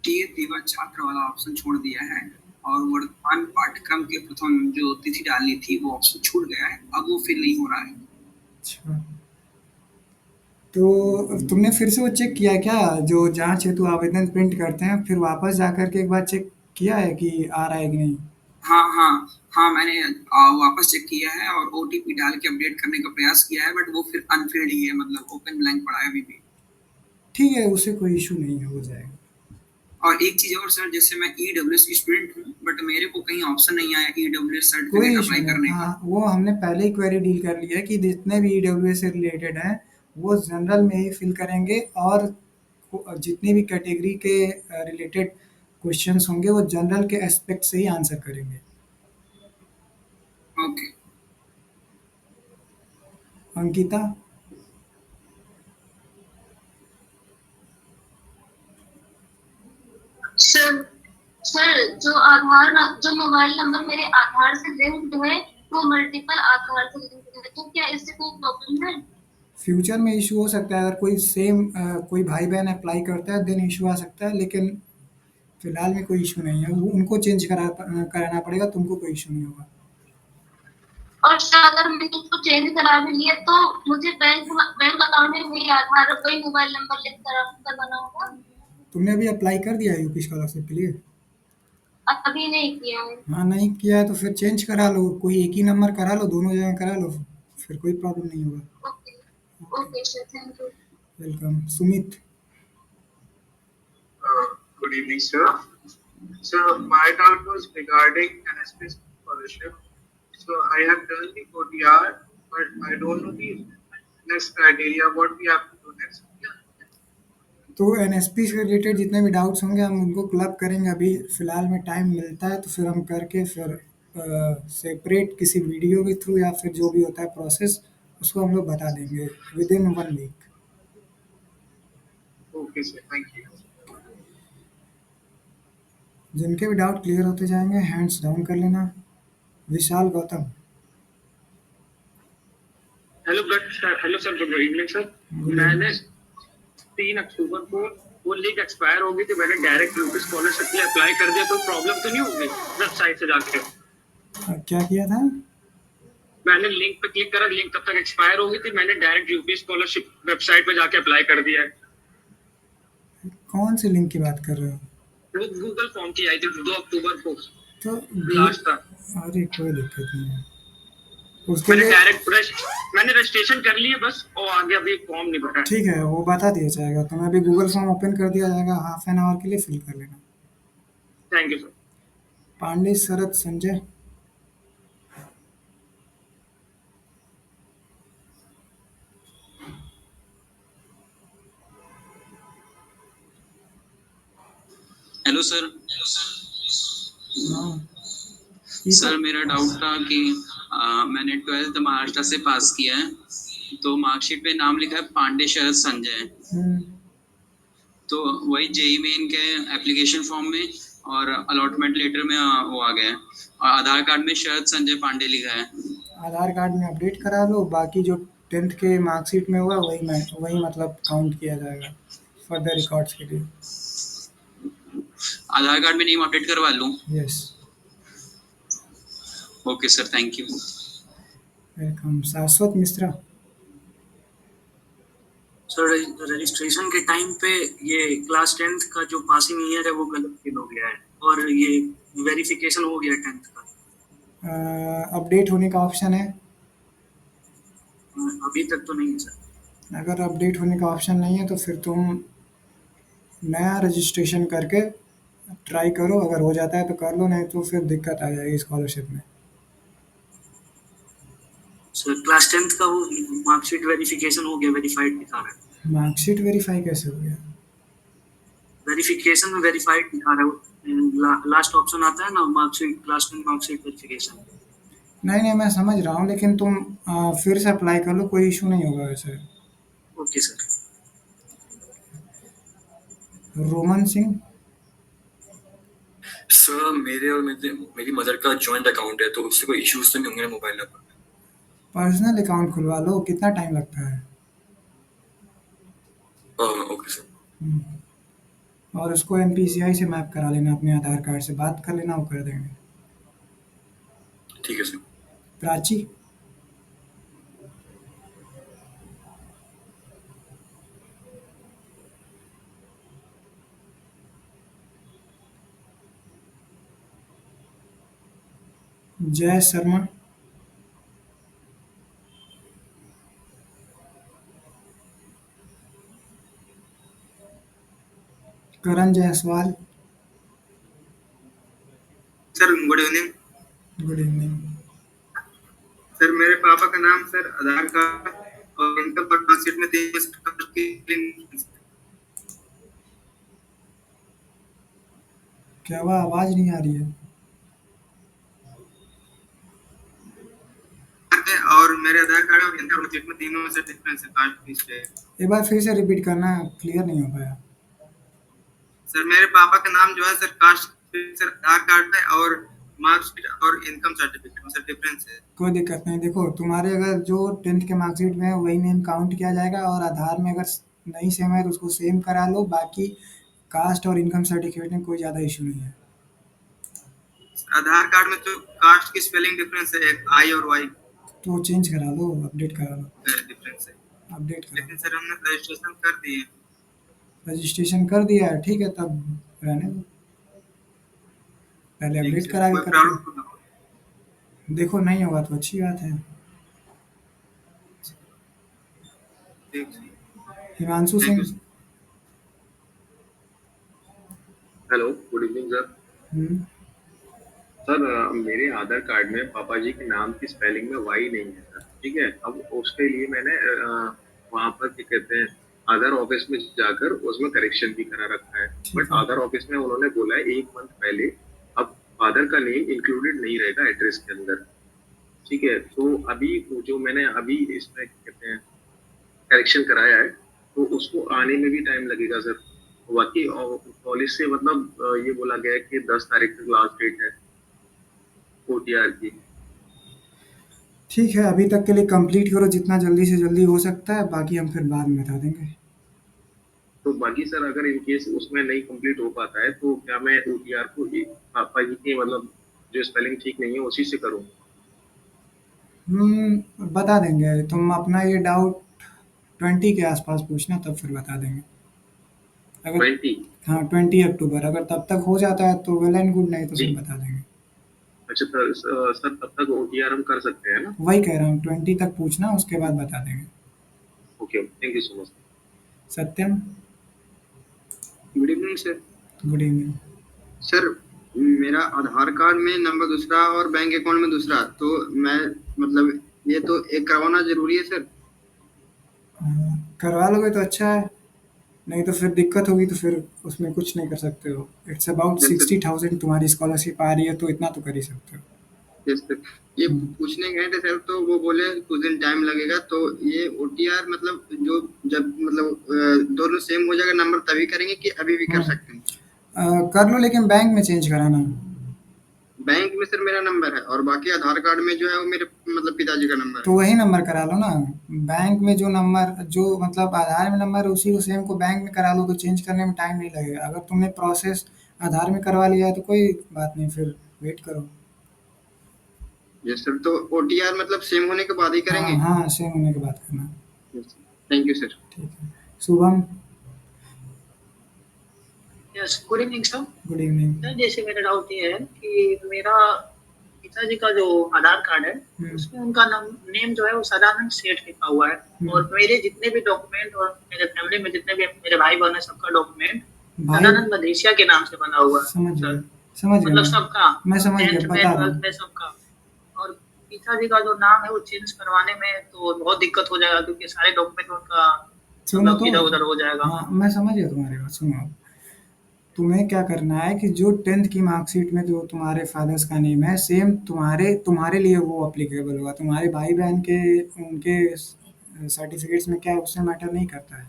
K: टीए युवा छात्र वाला ऑप्शन छोड़ दिया है और वर्तमान पाठ्यक्रम के प्रथम जो तिथि डालनी थी वो ऑप्शन छूट गया है, अब वो फिल नहीं हो रहा है।
A: अच्छा, तो तुमने फिर से वो चेक किया क्या, जो जांच हेतु आवेदन प्रिंट करते हैं फिर वापस जाकर के एक बार चेक किया है कि आ रहा है कि नहीं?
K: हाँ, मैंने वापस चेक किया है और ओटीपी डाल के अपडेट करने का प्रयास किया है, बट वो फिर अनफिल्ड ही है, मतलब ओपन ब्लैंक पड़ा है अभी भी।
A: ठीक है, उससे कोई इशू नहीं है, हो जाएगा।
K: और एक चीज और सर, जैसे मैं ईडब्ल्यूएस की स्टूडेंट हूँ, बट मेरे को कहीं ऑप्शन नहीं आया ईडब्ल्यूएस
A: कोई
K: सर्टिफिकेट
A: इशू
K: अप्लाई
A: नहीं।
K: करने का।
A: हाँ, वो हमने पहले ही क्वेरी डील कर लिया है कि जितने भी ईडब्ल्यूएस से रिलेटेड हैं वो जनरल में ही फिल करेंगे, और जितनी भी कैटेगरी के रिलेटेड क्वेश्चंस होंगे वो जनरल के एस्पेक्ट से ही आंसर करेंगे।
K: ओके।
A: अंकिता।
C: सर जो मोबाइल नंबर मेरे आधार से लिंक्ड है वो मल्टीपल आधार से लिंक्ड है, तो क्या इससे कोई प्रॉब्लम है?
A: फ्यूचर में इशू हो सकता है, अगर कोई सेम कोई भाई बहन अप्लाई करता है देन इशू आ सकता है, लेकिन फिलहाल में कोई इशू नहीं है। उनको चेंज कराना पड़ेगा, तुमको कोई इशू नहीं होगा।
C: और सर अगर मैंने उसको चेंज करा भी लिया तो मुझे बैंक अकाउंट में मेरी आधार और कोई मोबाइल नंबर लिंक करवाना होगा?
A: तुमने अभी अप्लाई कर दिया है यूपी स्कॉलरशिप के लिए?
C: अभी नहीं किया है।
A: हाँ, नहीं किया है तो फिर चेंज करा लो, कोई एक ही नंबर करा लो, दोनों जगह करा लो, फिर कोई प्रॉब्लम नहीं होगा।
C: Okay sir, thank you.
A: Welcome. Sumit.
B: Good evening, sir. So my doubt was regarding NSP scholarship. So I have done the OTR, but I don't know the next criteria. What we have to do next?
A: तो NSP से related जितने भी doubts होंगे हम उनको club करेंगे, अभी फ़िलहाल में टाइम मिलता है तो फिर हम करके फिर सेपरेट किसी वीडियो के थ्रू या फिर जो भी होता है प्रोसेस उसको हम लोग बता देंगे within 1 week.
B: Okay sir, thank you.
A: जिनके भी डाउट क्लियर होते जाएंगे हैंड्स डाउन कर लेना। Vishal Gautam.
B: Hello sir, good evening sir. मैंने 3 अक्टूबर को वो लिंक एक्सपायर हो गई थी, मैंने डायरेक्ट यूपी स्कॉलरशिप के लिए अप्लाई कर दिया, तो प्रॉब्लम तो नहीं होगी वेबसाइट से जाके?
A: क्या किया था?
B: मैंने लिंक पे क्लिक करा, लिंक तब तक एक्सपायर हो गई थी, मैंने डायरेक्ट यूपी स्कॉलरशिप वेबसाइट पे जाके अप्लाई कर दिया है।
A: कौन से लिंक की बात कर रहे हो?
B: वो गूगल फॉर्म की आई थी 2 अक्टूबर को,
A: तो
B: लास्ट था।
A: अरे कोई दिक्कत नहीं है उसके
B: मैंने
A: लिए।
B: डायरेक्ट मैंने रजिस्ट्रेशन कर लिया बस, और आगे अभी फॉर्म नहीं भरा है।
A: ठीक है, वो बता दिया जाएगा। तुम्हें अभी गूगल फॉर्म ओपन कर दिया जाएगा, हाफ एन आवर के लिए फिल कर लेना।
B: Thank you sir.
A: Pandey Sharad Sanjay.
L: Hello sir.
A: हाँ
L: सर मेरा डाउट था कि मैंने 12th महाराष्ट्र से पास किया है, तो मार्कशीट पे नाम लिखा है पांडे शरद संजय, तो वही जेई मेन के एप्लीकेशन फॉर्म में और अलॉटमेंट लेटर में वो आ गया है, और आधार कार्ड में शरद संजय पांडे लिखा है।
A: आधार कार्ड में अपडेट करा लो, बाकी जो 10th के मार्कशीट में होगा वही मतलब काउंट किया जाएगा फर्दर रिकॉर्ड्स के लिए।
L: आधार कार्ड में नेम अपडेट करवा लूँ?
A: Yes.
L: Okay sir, thank you.
A: Welcome. शाश्वत मिश्रा।
M: सर रजिस्ट्रेशन के टाइम पे ये क्लास 10th का जो पासिंग ईयर है वो गलत फिल हो गया है, और ये वेरिफिकेशन हो गया 10th का।
A: अपडेट होने का ऑप्शन है?
M: अभी तक तो नहीं है सर।
A: अगर अपडेट होने का ऑप्शन नहीं है तो फिर तुम नया रजिस्ट्रेशन करके ट्राई करो, अगर हो जाता है तो कर लो, नहीं तो फिर दिक्कत आ जाएगी स्कॉलरशिप में।
M: सर क्लास 10th का वो मार्कशीट वेरिफिकेशन हो गया, वेरीफाइड दिखा रहा है।
A: मार्कशीट वेरीफाई कैसे हो गया?
M: वेरिफिकेशन में वेरीफाइड दिखा रहा है, लास्ट ऑप्शन आता है ना, मार्कशीट क्लास 10 मार्कशीट वेरिफिकेशन।
A: नहीं मैं समझ रहा हूँ, लेकिन तुम फिर से अप्लाई कर लो, कोई इशू नहीं होगा वैसे।
M: Okay sir.
A: Roman Singh.
N: Sir मेरे और मेरी मदर का जॉइंट अकाउंट है, तो उससे कोई इश्यूज तो नहीं होंगे ना मोबाइल नंबर में?
A: पर्सनल अकाउंट खुलवा लो, कितना टाइम लगता है?
N: Okay sir.
A: और उसको NPCI से मैप करा लेना, अपने आधार कार्ड से बात कर लेना, वो कर देंगे।
N: ठीक है sir.
A: Prachi. Jai Sharma. Karan Jaiswal.
B: Sir good evening.
A: Good evening.
B: Sir मेरे पापा का नाम सर आधार कार्ड और इनकम मार्कशीट में 3
A: क्या हुआ, आवाज नहीं आ रही है?
B: और मेरे आधार कार्ड और इनकम मार्कशीट में तीनों में से डिफरेंस है, कास्ट लिस्ट है।
A: एक बार फिर से रिपीट करना, क्लियर नहीं हो पाया।
B: सर मेरे पापा का नाम जो है sir cast sir Aadhaar card में और मार्कशीट और इनकम सर्टिफिकेट में सर डिफरेंस है।
A: कोई दिक्कत नहीं, देखो तुम्हारे अगर जो 10th के मार्कशीट में है वही नेम काउंट किया जाएगा, और आधार में अगर नहीं सेम है तो उसको सेम करा लो, बाकी कास्ट और इनकम सर्टिफिकेट में कोई ज़्यादा इशू नहीं है।
B: आधार कार्ड में जो कास्ट की स्पेलिंग डिफरेंस है, एक आई और वाई,
A: तो चेंज करा लो, अपडेट करा लो।
B: डिफरेंस है,
A: अपडेट करा।
B: लेकिन सर हमने रजिस्ट्रेशन कर दिए।
A: रजिस्ट्रेशन कर दिया है, ठीक है, तब रहने दो, पहले अपडेट करा के कर। देखो नहीं होगा तो अच्छी बात है। Himanshu Singh.
O: Hello, good evening sir. Sir मेरे आधार कार्ड में पापा जी के नाम की स्पेलिंग में वाई नहीं है सर, ठीक है। अब उसके लिए मैंने वहाँ पर क्या कहते हैं आधार ऑफिस में जाकर उसमें करेक्शन भी करा रखा है, बट आधार ऑफिस में उन्होंने बोला है 1 मंथ पहले अब फादर का नेम इंक्लूडेड नहीं रहेगा एड्रेस के अंदर, ठीक है। तो अभी जो मैंने अभी इसमें कहते हैं करेक्शन कराया है, तो उसको आने में भी टाइम लगेगा सर। बाकी कॉलेज से मतलब ये बोला गया है कि 10 तारीख तक लास्ट डेट है OTR की।
A: ठीक है, अभी तक के लिए कंप्लीट करो जितना जल्दी से जल्दी हो सकता है, बाकी हम फिर बाद में बता देंगे।
O: तो बाकी सर अगर इन केस उसमें नहीं कंप्लीट हो पाता है तो क्या मैं OTR को पापा जी के मतलब जो स्पेलिंग ठीक नहीं है उसी से करूँ?
A: बता देंगे। तुम अपना ये डाउट 20 के आसपास पूछना, तब फिर बता देंगे। अगर
O: 20?
A: हाँ 20 अक्टूबर, अगर तब तक हो जाता है तो वेल एंड गुड, नहीं तो
O: जी।
A: फिर बता देंगे।
O: अच्छा सर तब तक OTR हम कर सकते हैं ना?
A: वही कह रहा हूँ, 20 तक पूछना, उसके बाद बता देंगे।
O: Okay, thank you so much.
A: Satyam,
P: good evening sir.
A: Good evening.
P: Sir मेरा आधार कार्ड में नंबर दूसरा और बैंक अकाउंट में दूसरा, तो मैं मतलब ये तो एक करवाना जरूरी है सर?
A: करवा लोगे तो अच्छा है, नहीं तो फिर दिक्कत होगी, तो फिर उसमें कुछ नहीं कर सकते हो। इट्स अबाउट 60,000 तुम्हारी स्कॉलरशिप आ रही है, तो इतना तो कर ही सकते हो।
P: यस सर, ये पूछने गए थे सर, तो वो बोले कुछ दिन टाइम लगेगा। तो ये OTR मतलब जो जब मतलब दोनों सेम हो जाएगा नंबर तभी करेंगे कि अभी भी कर सकते हैं?
A: कर लो, लेकिन बैंक में चेंज कराना।
P: बैंक में सर मेरा नंबर है और बाकी आधार कार्ड में जो है वो मेरे मतलब पिताजी का नंबर
A: तो वही नंबर करा लो ना। बैंक में जो नंबर, जो मतलब आधार में नंबर है, उसी को सेम को बैंक में करा लो, तो चेंज करने में टाइम नहीं लगेगा। अगर तुमने प्रोसेस आधार में करवा लिया है तो कोई बात नहीं, फिर वेट करो।
P: है। यस सर, तो OTR मतलब सेम होने के बाद ही करेंगे?
A: हाँ, सेम होने के बाद करना।
P: Thank you sir.
A: ठीक है, Shubham.
M: Yes, good evening sir.
A: Good evening.
M: Sir जैसे मेरा डाउट ये है कि मेरा पिताजी का जो आधार कार्ड है उसमें उनका नेम जो है वो सदानंद सेठ लिखा हुआ है, और मेरे जितने भी डॉक्यूमेंट और मेरे फैमिली में जितने भी मेरे भाई बहन है सबका डॉक्यूमेंट सदानंद मदेशिया के नाम से बना हुआ है।
A: समझ गया, समझ गया
M: मतलब सबका,
A: मैं समझ गया,
M: 10th में
A: बता रहा
M: 12th
A: हूँ।
M: में सबका। और पिताजी का जो नाम है वो चेंज करवाने में तो बहुत दिक्कत हो जाएगा, क्योंकि सारे डॉक्यूमेंट उनका
A: सुनो तो,
M: इधर उधर हो जाएगा।
A: हाँ मैं समझ गया तुम्हारी बात। सुनो, तुम्हें क्या करना है कि जो 10th की मार्कशीट में जो तुम्हारे फादर्स का नेम है, सेम तुम्हारे तुम्हारे लिए वो अप्लीकेबल होगा। तुम्हारे भाई बहन के उनके सर्टिफिकेट्स में क्या है, उससे मैटर नहीं करता है।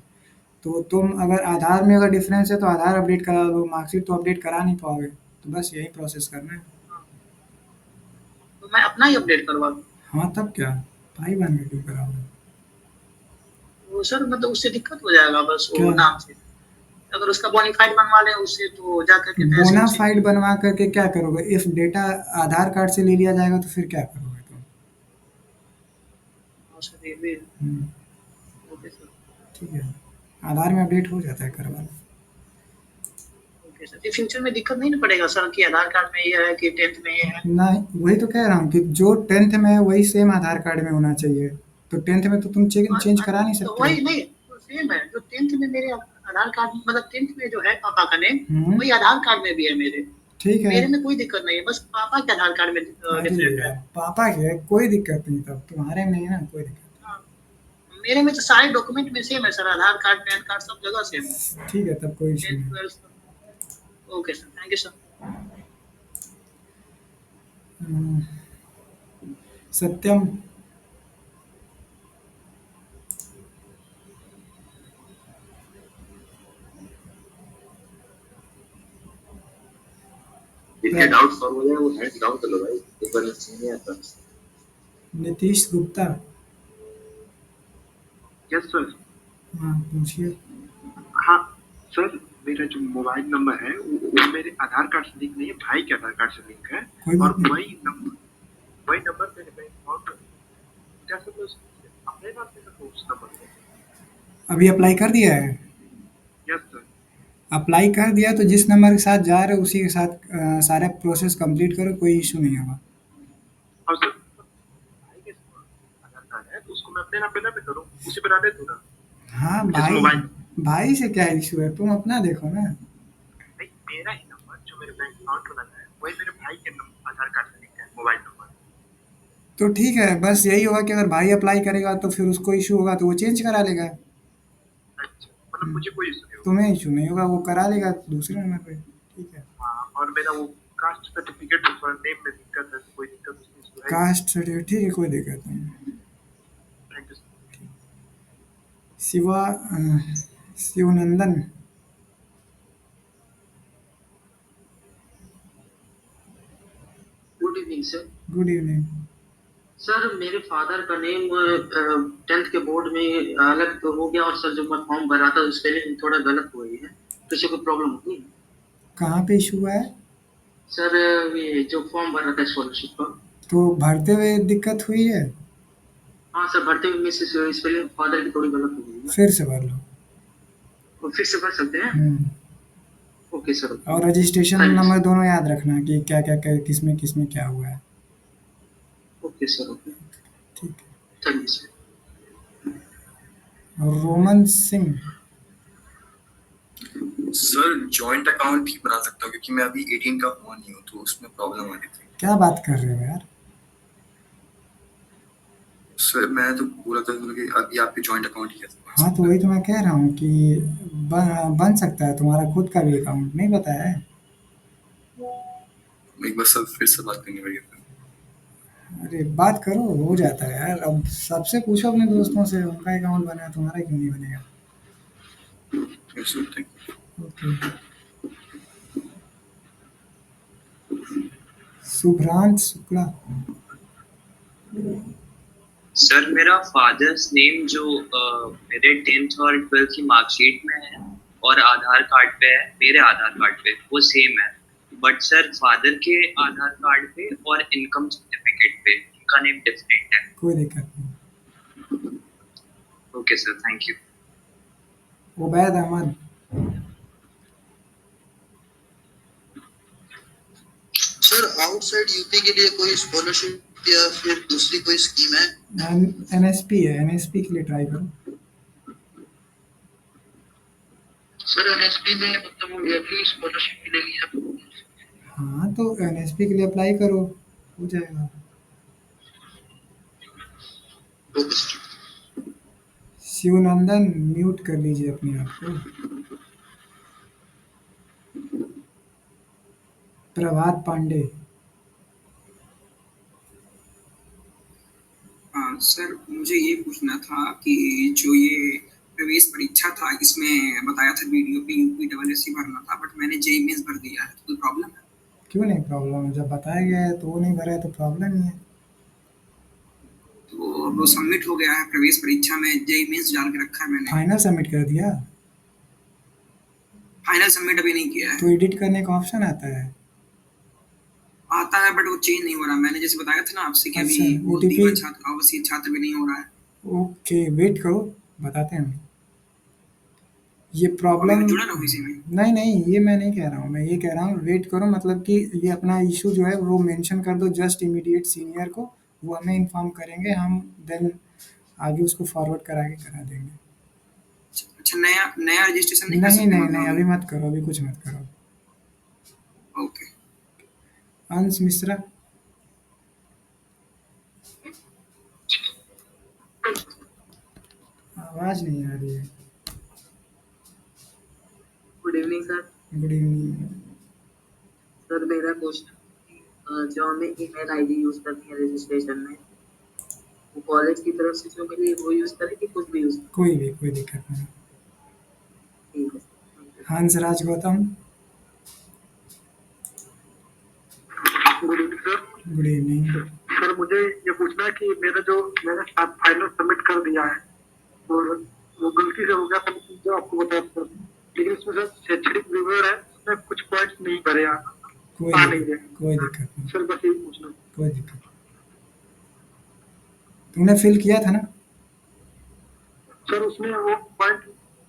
A: तो तुम अगर आधार में अगर डिफरेंस है तो आधार अपडेट करा लो, मार्कशीट तो अपडेट करा नहीं पाओगे। तो बस यही प्रोसेस करना है।
M: तो मैं अपना ही अपडेट करवा लूँ?
A: हाँ तब क्या, भाई बहन का क्यों कराओगे?
M: वो सर मतलब उससे दिक्कत हो जाएगा बस वो
A: क्या?
M: नाम से। अगर उसका बोनाफाइड बनवा ले उससे तो जा करके पैसे
A: बोनाफाइड बनवा करके क्या करोगे? इफ डेटा आधार कार्ड से ले लिया जाएगा तो फिर क्या करोगे तुम? हम्म,
M: ओके सर।
A: ठीक है, आधार में अपडेट हो जाता है, करवा लो।
M: ओके सर, ये फ्यूचर में दिक्कत नहीं ना पड़ेगा सर कि आधार कार्ड में ये है कि 10th में ये है?
A: नहीं, वही तो कह रहा हूँ कि जो 10th में है वही सेम आधार कार्ड में होना चाहिए। तो 10th में तो तुम चेंज करा नहीं
M: तो
A: सकते
M: वही
A: हो।
M: नहीं, तो सेम है जो 10th में मेरे आधार कार्ड मतलब 10th में जो है पापा का नेम
A: हम्म।
M: वही आधार कार्ड में भी है मेरे।
A: ठीक है,
M: मेरे में कोई दिक्कत नहीं है, बस पापा के आधार कार्ड में
A: अरे
M: डिफरेंट है।
A: यार, पापा के है, कोई दिक्कत नहीं, तब तुम्हारे में नहीं है ना, कोई दिक्कत।
M: मेरे में तो सारे डॉक्यूमेंट में सेम है sir, Aadhaar card pan card सब जगह सेम है।
A: ठीक है, तब कोई इशू नहीं।
M: Okay sir, thank you sir.
A: Satyam,
O: जितने डाउट सॉल्व हो जाए वो हैंड डाउन कर लो भाई, एक बार नहीं आता।
A: नीतीश गुप्ता।
O: Yes sir.
A: हाँ पूछिए।
O: हाँ सर, मेरा जो मोबाइल नंबर है वो मेरे आधार कार्ड से लिंक नहीं है, भाई के आधार कार्ड से लिंक है। और वही नंबर मेरे बैंक अकाउंट क्या सब अपने नाम से रखो उस नंबर को।
A: अभी अप्लाई कर दिया है?
O: Yes sir.
A: अप्लाई कर दिया तो जिस नंबर के साथ जा रहे हो उसी के साथ सारा प्रोसेस कंप्लीट करो, कोई इशू नहीं होगा।
O: और सर भाई के आधार कार्ड है तो उसको मैं अपने नाम पे ना पे करूँ, उसी पे डाल दे दूँ ना?
A: हाँ भाई से क्या इशू है, तुम अपना देखो ना।
O: नहीं, मेरा ही नंबर जो मेरे बैंक अकाउंट में लगा है वही मेरे भाई के आधार कार्ड से लिंक है, मोबाइल नंबर।
A: तो ठीक है, बस यही होगा कि अगर भाई अप्लाई करेगा तो फिर उसको इशू होगा तो वो चेंज करा लेगा।
O: अच्छा, मतलब मुझे कोई इशू नहीं होगा?
A: तुम्हें इशू नहीं होगा, वो करा लेगा दूसरे नंबर पे। ठीक है।
O: हाँ, और मेरा वो कास्ट सर्टिफिकेट थोड़ा नेम में दिक्कत है, कोई दिक्कत उसमें है?
A: कास्ट सर्टिफिकेट, ठीक है, कोई दिक्कत नहीं।
O: Thank you sir.
A: Shiva Shivanandan.
Q: Good evening sir.
A: Good evening.
Q: Sir मेरे फादर का नेम 10th के बोर्ड में अलग तो हो गया, और सर जो मैं फॉर्म भरा था उस स्पेलिंग थोड़ा गलत हो गई है, तो इससे कोई प्रॉब्लम होगी?
A: कहाँ पे इशू है?
Q: सर ये जो फॉर्म भरा था स्कॉलरशिप का।
A: तो भरते हुए दिक्कत हुई है?
Q: हाँ सर, भरते हुए मिस स्पेलिंग फादर की थोड़ी गलत हो गई है।
A: फिर से भर लो।
Q: तो फिर से भर सकते हैं? Okay sir.
A: और रजिस्ट्रेशन नंबर दोनों याद रखना कि क्या क्या किसमें किसमें क्या हुआ है।
Q: Okay sir. ओके
A: ठीक
Q: है, thank you sir.
A: Roman Singh.
N: Sir joint account भी बना सकता हूँ क्योंकि मैं अभी 18 का हुआ नहीं हूँ, तो उसमें प्रॉब्लम आ रही थी।
A: क्या बात कर रहे हो यार?
N: सर मैं तो पूरा था कि अभी आपके जॉइंट अकाउंट ही है।
A: हाँ तो वही तो मैं कह रहा हूँ कि बन सकता है, तुम्हारा खुद का भी अकाउंट नहीं बताया है?
N: एक बार सर फिर से बात करनी पड़ेगी।
A: अरे बात करो, हो जाता है यार। अब सबसे पूछो अपने दोस्तों से, उनका अकाउंट बना है, तुम्हारा क्यों नहीं बनेगा? ओके। शुभ्रांत शुक्ला।
R: सर मेरा फादर्स नेम जो मेरे 10th और 12th की मार्कशीट में है और आधार कार्ड पे है, मेरे आधार कार्ड पे वो सेम है, बट सर फादर के आधार कार्ड पे और इनकम सर्टिफिकेट पे उनका नेम डिफरेंट है।
A: कोई दिक्कत नहीं।
R: Okay sir, thank you.
A: Ubaid Ahmad.
S: Sir outside UP के लिए कोई स्कॉलरशिप या फिर दूसरी कोई स्कीम है?
A: एनएसपी है, एनएसपी के लिए ट्राई करो।
S: सर एनएसपी में मतलब ईयरली स्कॉलरशिप मिलेगी आपको?
A: हाँ तो एनएसपी के लिए अप्लाई करो, हो जाएगा। शिवनंदन म्यूट कर लीजिए अपने आप को। प्रभात पांडे।
K: सर मुझे ये पूछना था कि जो ये प्रवेश परीक्षा था, इसमें बताया था वीडियो पे यूपीडब्ल्यूएससी भरना था, बट मैंने जेईई मेंस भर दिया है, तो कोई प्रॉब्लम है?
A: क्यों नहीं प्रॉब्लम है? जब बताया गया है तो वो नहीं भरा है तो प्रॉब्लम ही है।
K: तो वो सबमिट हो गया है प्रवेश परीक्षा में, जेईई मेंस डाल के रखा है मैंने।
A: फाइनल सबमिट कर दिया?
K: फाइनल सबमिट अभी नहीं किया है।
A: तो एडिट करने का ऑप्शन आता है?
K: आता है बट वो चेंज नहीं हो रहा। मैंने जैसे बताया था ना आपसे कि अभी
A: अच्छा,
K: वो
A: OTP
K: D1 छात्र आवासीय छात्र भी नहीं हो रहा है।
A: ओके वेट करो, बताते हैं हम। ये प्रॉब्लम
K: जुड़ा ना इसी में।
A: नहीं नहीं, ये मैं नहीं कह रहा हूँ, मैं ये कह रहा हूँ वेट करो, मतलब कि ये अपना इशू जो है वो मेंशन कर दो जस्ट इमीडिएट सीनियर को, वो हमें इन्फॉर्म करेंगे, हम देन आगे उसको फॉरवर्ड करा के करा देंगे।
K: अच्छा नया रजिस्ट्रेशन नहीं
A: नहीं नहीं नहीं, अभी मत करो, अभी कुछ मत करो।
K: ओके।
A: अंश मिश्रा। आवाज नहीं आ रही है।
T: Good evening sir.
A: Good evening.
T: Sir मेरा क्वेश्चन, जो हमें ईमेल आईडी यूज करनी है रजिस्ट्रेशन में, वो कॉलेज की तरफ से जो मिली वो यूज करें कि कुछ भी यूज?
A: कोई भी, कोई दिक्कत नहीं।
T: ठीक है।
A: Hansraj Gautam.
B: Good evening sir.
A: Good evening.
B: Sir मुझे ये पूछना है कि मैंने फाइनल सबमिट कर दिया है और वो गलती से हो गया था, जो आपको बताया सर, लेकिन इसमें सर शैक्षणिक विवरण है, उसमें कुछ पॉइंट्स नहीं भरे आ नहीं रहे।
A: कोई दिक्कत नहीं
B: सर बस यही पूछना।
A: कोई दिक्कत नहीं। तुमने फिल किया था ना?
B: सर उसमें वो पॉइंट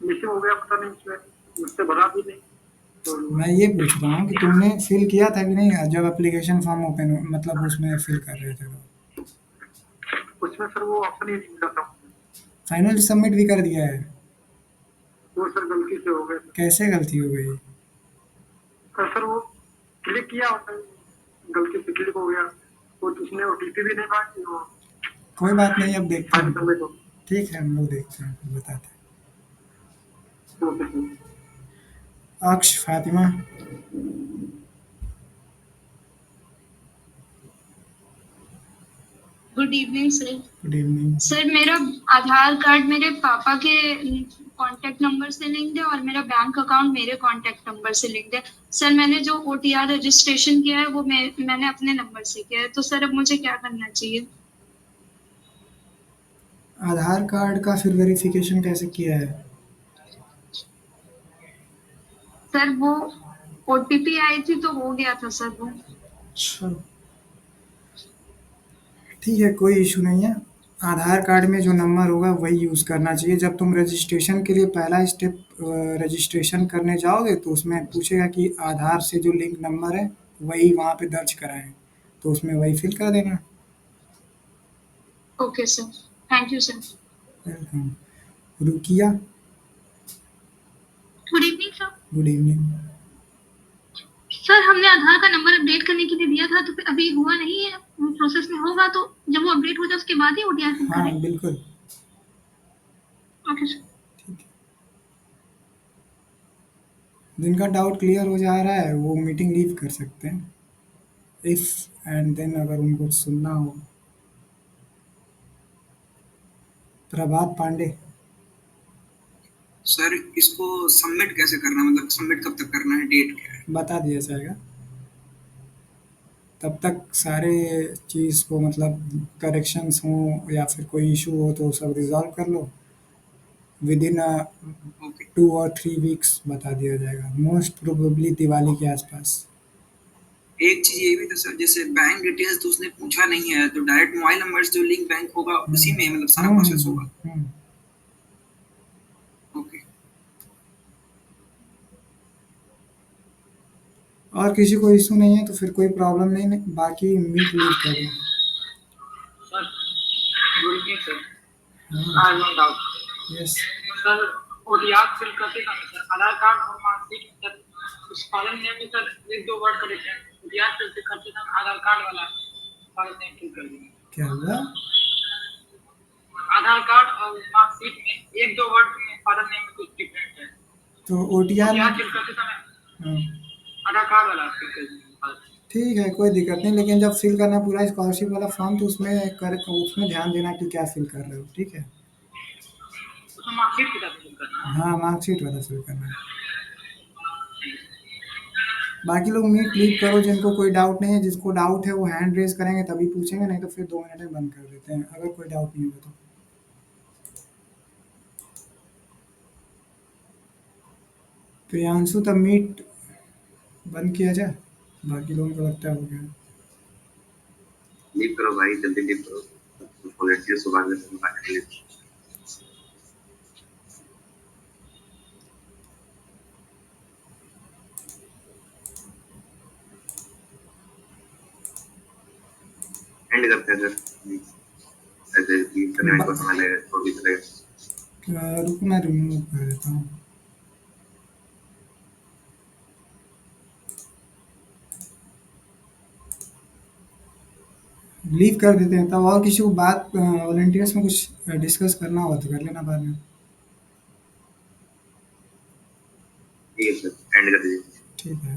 B: मिसिंग हो गया, पता नहीं उसमें मुझसे भरा भी नहीं।
A: मैं ये पूछ रहा हूँ कि तुमने फिल किया था कि नहीं, जब एप्लीकेशन फॉर्म ओपन मतलब उसमें फिल कर रहे थे तो?
B: उसमें सर वो ऑप्शन ही नहीं मिला था।
A: फाइनल सबमिट भी कर दिया है?
B: वो सर गलती से हो गया।
A: कैसे गलती हो गई?
B: सर वो क्लिक किया और गलती से क्लिक हो गया, वो उसने ओटीपी भी नहीं मांगी। वो
A: कोई बात नहीं, अब देखते हैं। ठीक है, हम लोग देखते हैं, फिर बताते हैं। अक्ष Fatima.
J: Good evening sir.
A: Good evening.
J: Sir मेरा आधार कार्ड मेरे पापा के कांटेक्ट नंबर से लिंक्ड है और मेरा बैंक अकाउंट मेरे कांटेक्ट नंबर से लिंक्ड है। सर मैंने जो OTR रजिस्ट्रेशन किया है वो मैंने अपने नंबर से किया है, तो सर अब मुझे क्या करना चाहिए?
A: आधार कार्ड का फिर वेरिफिकेशन कैसे किया है?
J: सर वो OTP आई थी तो हो गया था सर वो।
A: अच्छा, ठीक है, कोई इशू नहीं है। आधार कार्ड में जो नंबर होगा वही यूज़ करना चाहिए। जब तुम रजिस्ट्रेशन के लिए पहला स्टेप रजिस्ट्रेशन करने जाओगे तो उसमें पूछेगा कि आधार से जो लिंक नंबर है वही वहाँ पे दर्ज कराएं, तो उसमें वही फिल कर देना।
J: Okay sir, thank you sir.
A: Welcome. Rukiya,
J: good evening sir.
A: Good evening.
J: Sir हमने आधार का नंबर अपडेट करने के लिए दिया था तो अभी हुआ नहीं है, वो प्रोसेस में होगा, तो जब वो अपडेट हो जाए उसके बाद ही OTR फिल
A: हाँ
J: करें?
A: बिल्कुल।
J: Okay sir.
A: जिनका डाउट क्लियर हो जा रहा है वो मीटिंग लीव कर सकते हैं, इफ़ एंड देन अगर उनको सुनना हो। प्रभात पांडे।
K: सर इसको सबमिट कैसे करना है, मतलब सबमिट कब तक करना है, डेट क्या है?
A: बता दिया जाएगा। तब तक सारे चीज़ को मतलब करेक्शंस हों या फिर कोई इशू हो तो सब रिज़ॉल्व कर लो। विदिन 2 और 3 वीक्स बता दिया जाएगा, मोस्ट प्रोबेबली दिवाली के आसपास।
K: एक चीज ये भी था सर, जैसे बैंक डिटेल्स तो उसने पूछा नहीं है, तो डायरेक्ट मोबाइल नंबर से जो लिंक बैंक होगा उसी में मतलब सारा प्रोसेस होगा। ओके।
A: और किसी को इशू नहीं है तो फिर कोई प्रॉब्लम नहीं, बाकी मीट लीव कर दो।
M: Sir good evening sir. I one doubt.
A: Yes
M: sir OTR fill करते समय सर आधार कार्ड और मार्कशीट सर उस फॉर्म नेम में सर 1-2 वर्ड करेक्ट है। OTR फिल करते समय आधार कार्ड वाला फॉर्म नेम फिल कर दीजिए।
A: क्या हुआ?
M: आधार कार्ड और मार्कशीट में 1-2 वर्ड में फादर नेम में कुछ डिफरेंट है,
A: तो OTR
M: फिल करते समय आधार कार्ड वाला फिल कर दीजिए।
A: ठीक है, कोई दिक्कत नहीं, लेकिन जब फिल करना पूरा स्कॉलरशिप वाला फॉर्म तो उसमें ध्यान देना कि क्या फिल कर रहे हो, ठीक है?
M: उसमें मार्कशीट की तरह फिल करना है।
A: हाँ, मार्कशीट वाला फिल करना है। बाकी लोग मीट लीव करो, जिनको कोई डाउट नहीं है। जिसको डाउट है वो हैंड रेज करेंगे तभी पूछेंगे, नहीं तो फिर 2 मिनट में बंद कर देते हैं अगर कोई डाउट नहीं होगा तो। प्रियांशु, तब मीट बंद किया जाए, बाकी लोगों को लगता है हो गया।
O: लीव करो भाई, जल्दी लीव करो, वॉलंटियर सुबह में बात कर लेते हैं। एंड करते हैं सर, ऐसे लीव करने को हमारे थोड़ी तरह
A: रुको मैं रिमूव कर देता हूँ। लीव कर देते हैं तब। और किसी को बात वॉलंटियर्स में कुछ डिस्कस करना हो तो कर लेना बाद में।
O: ठीक है सर, एंड कर दीजिए।
A: ठीक है।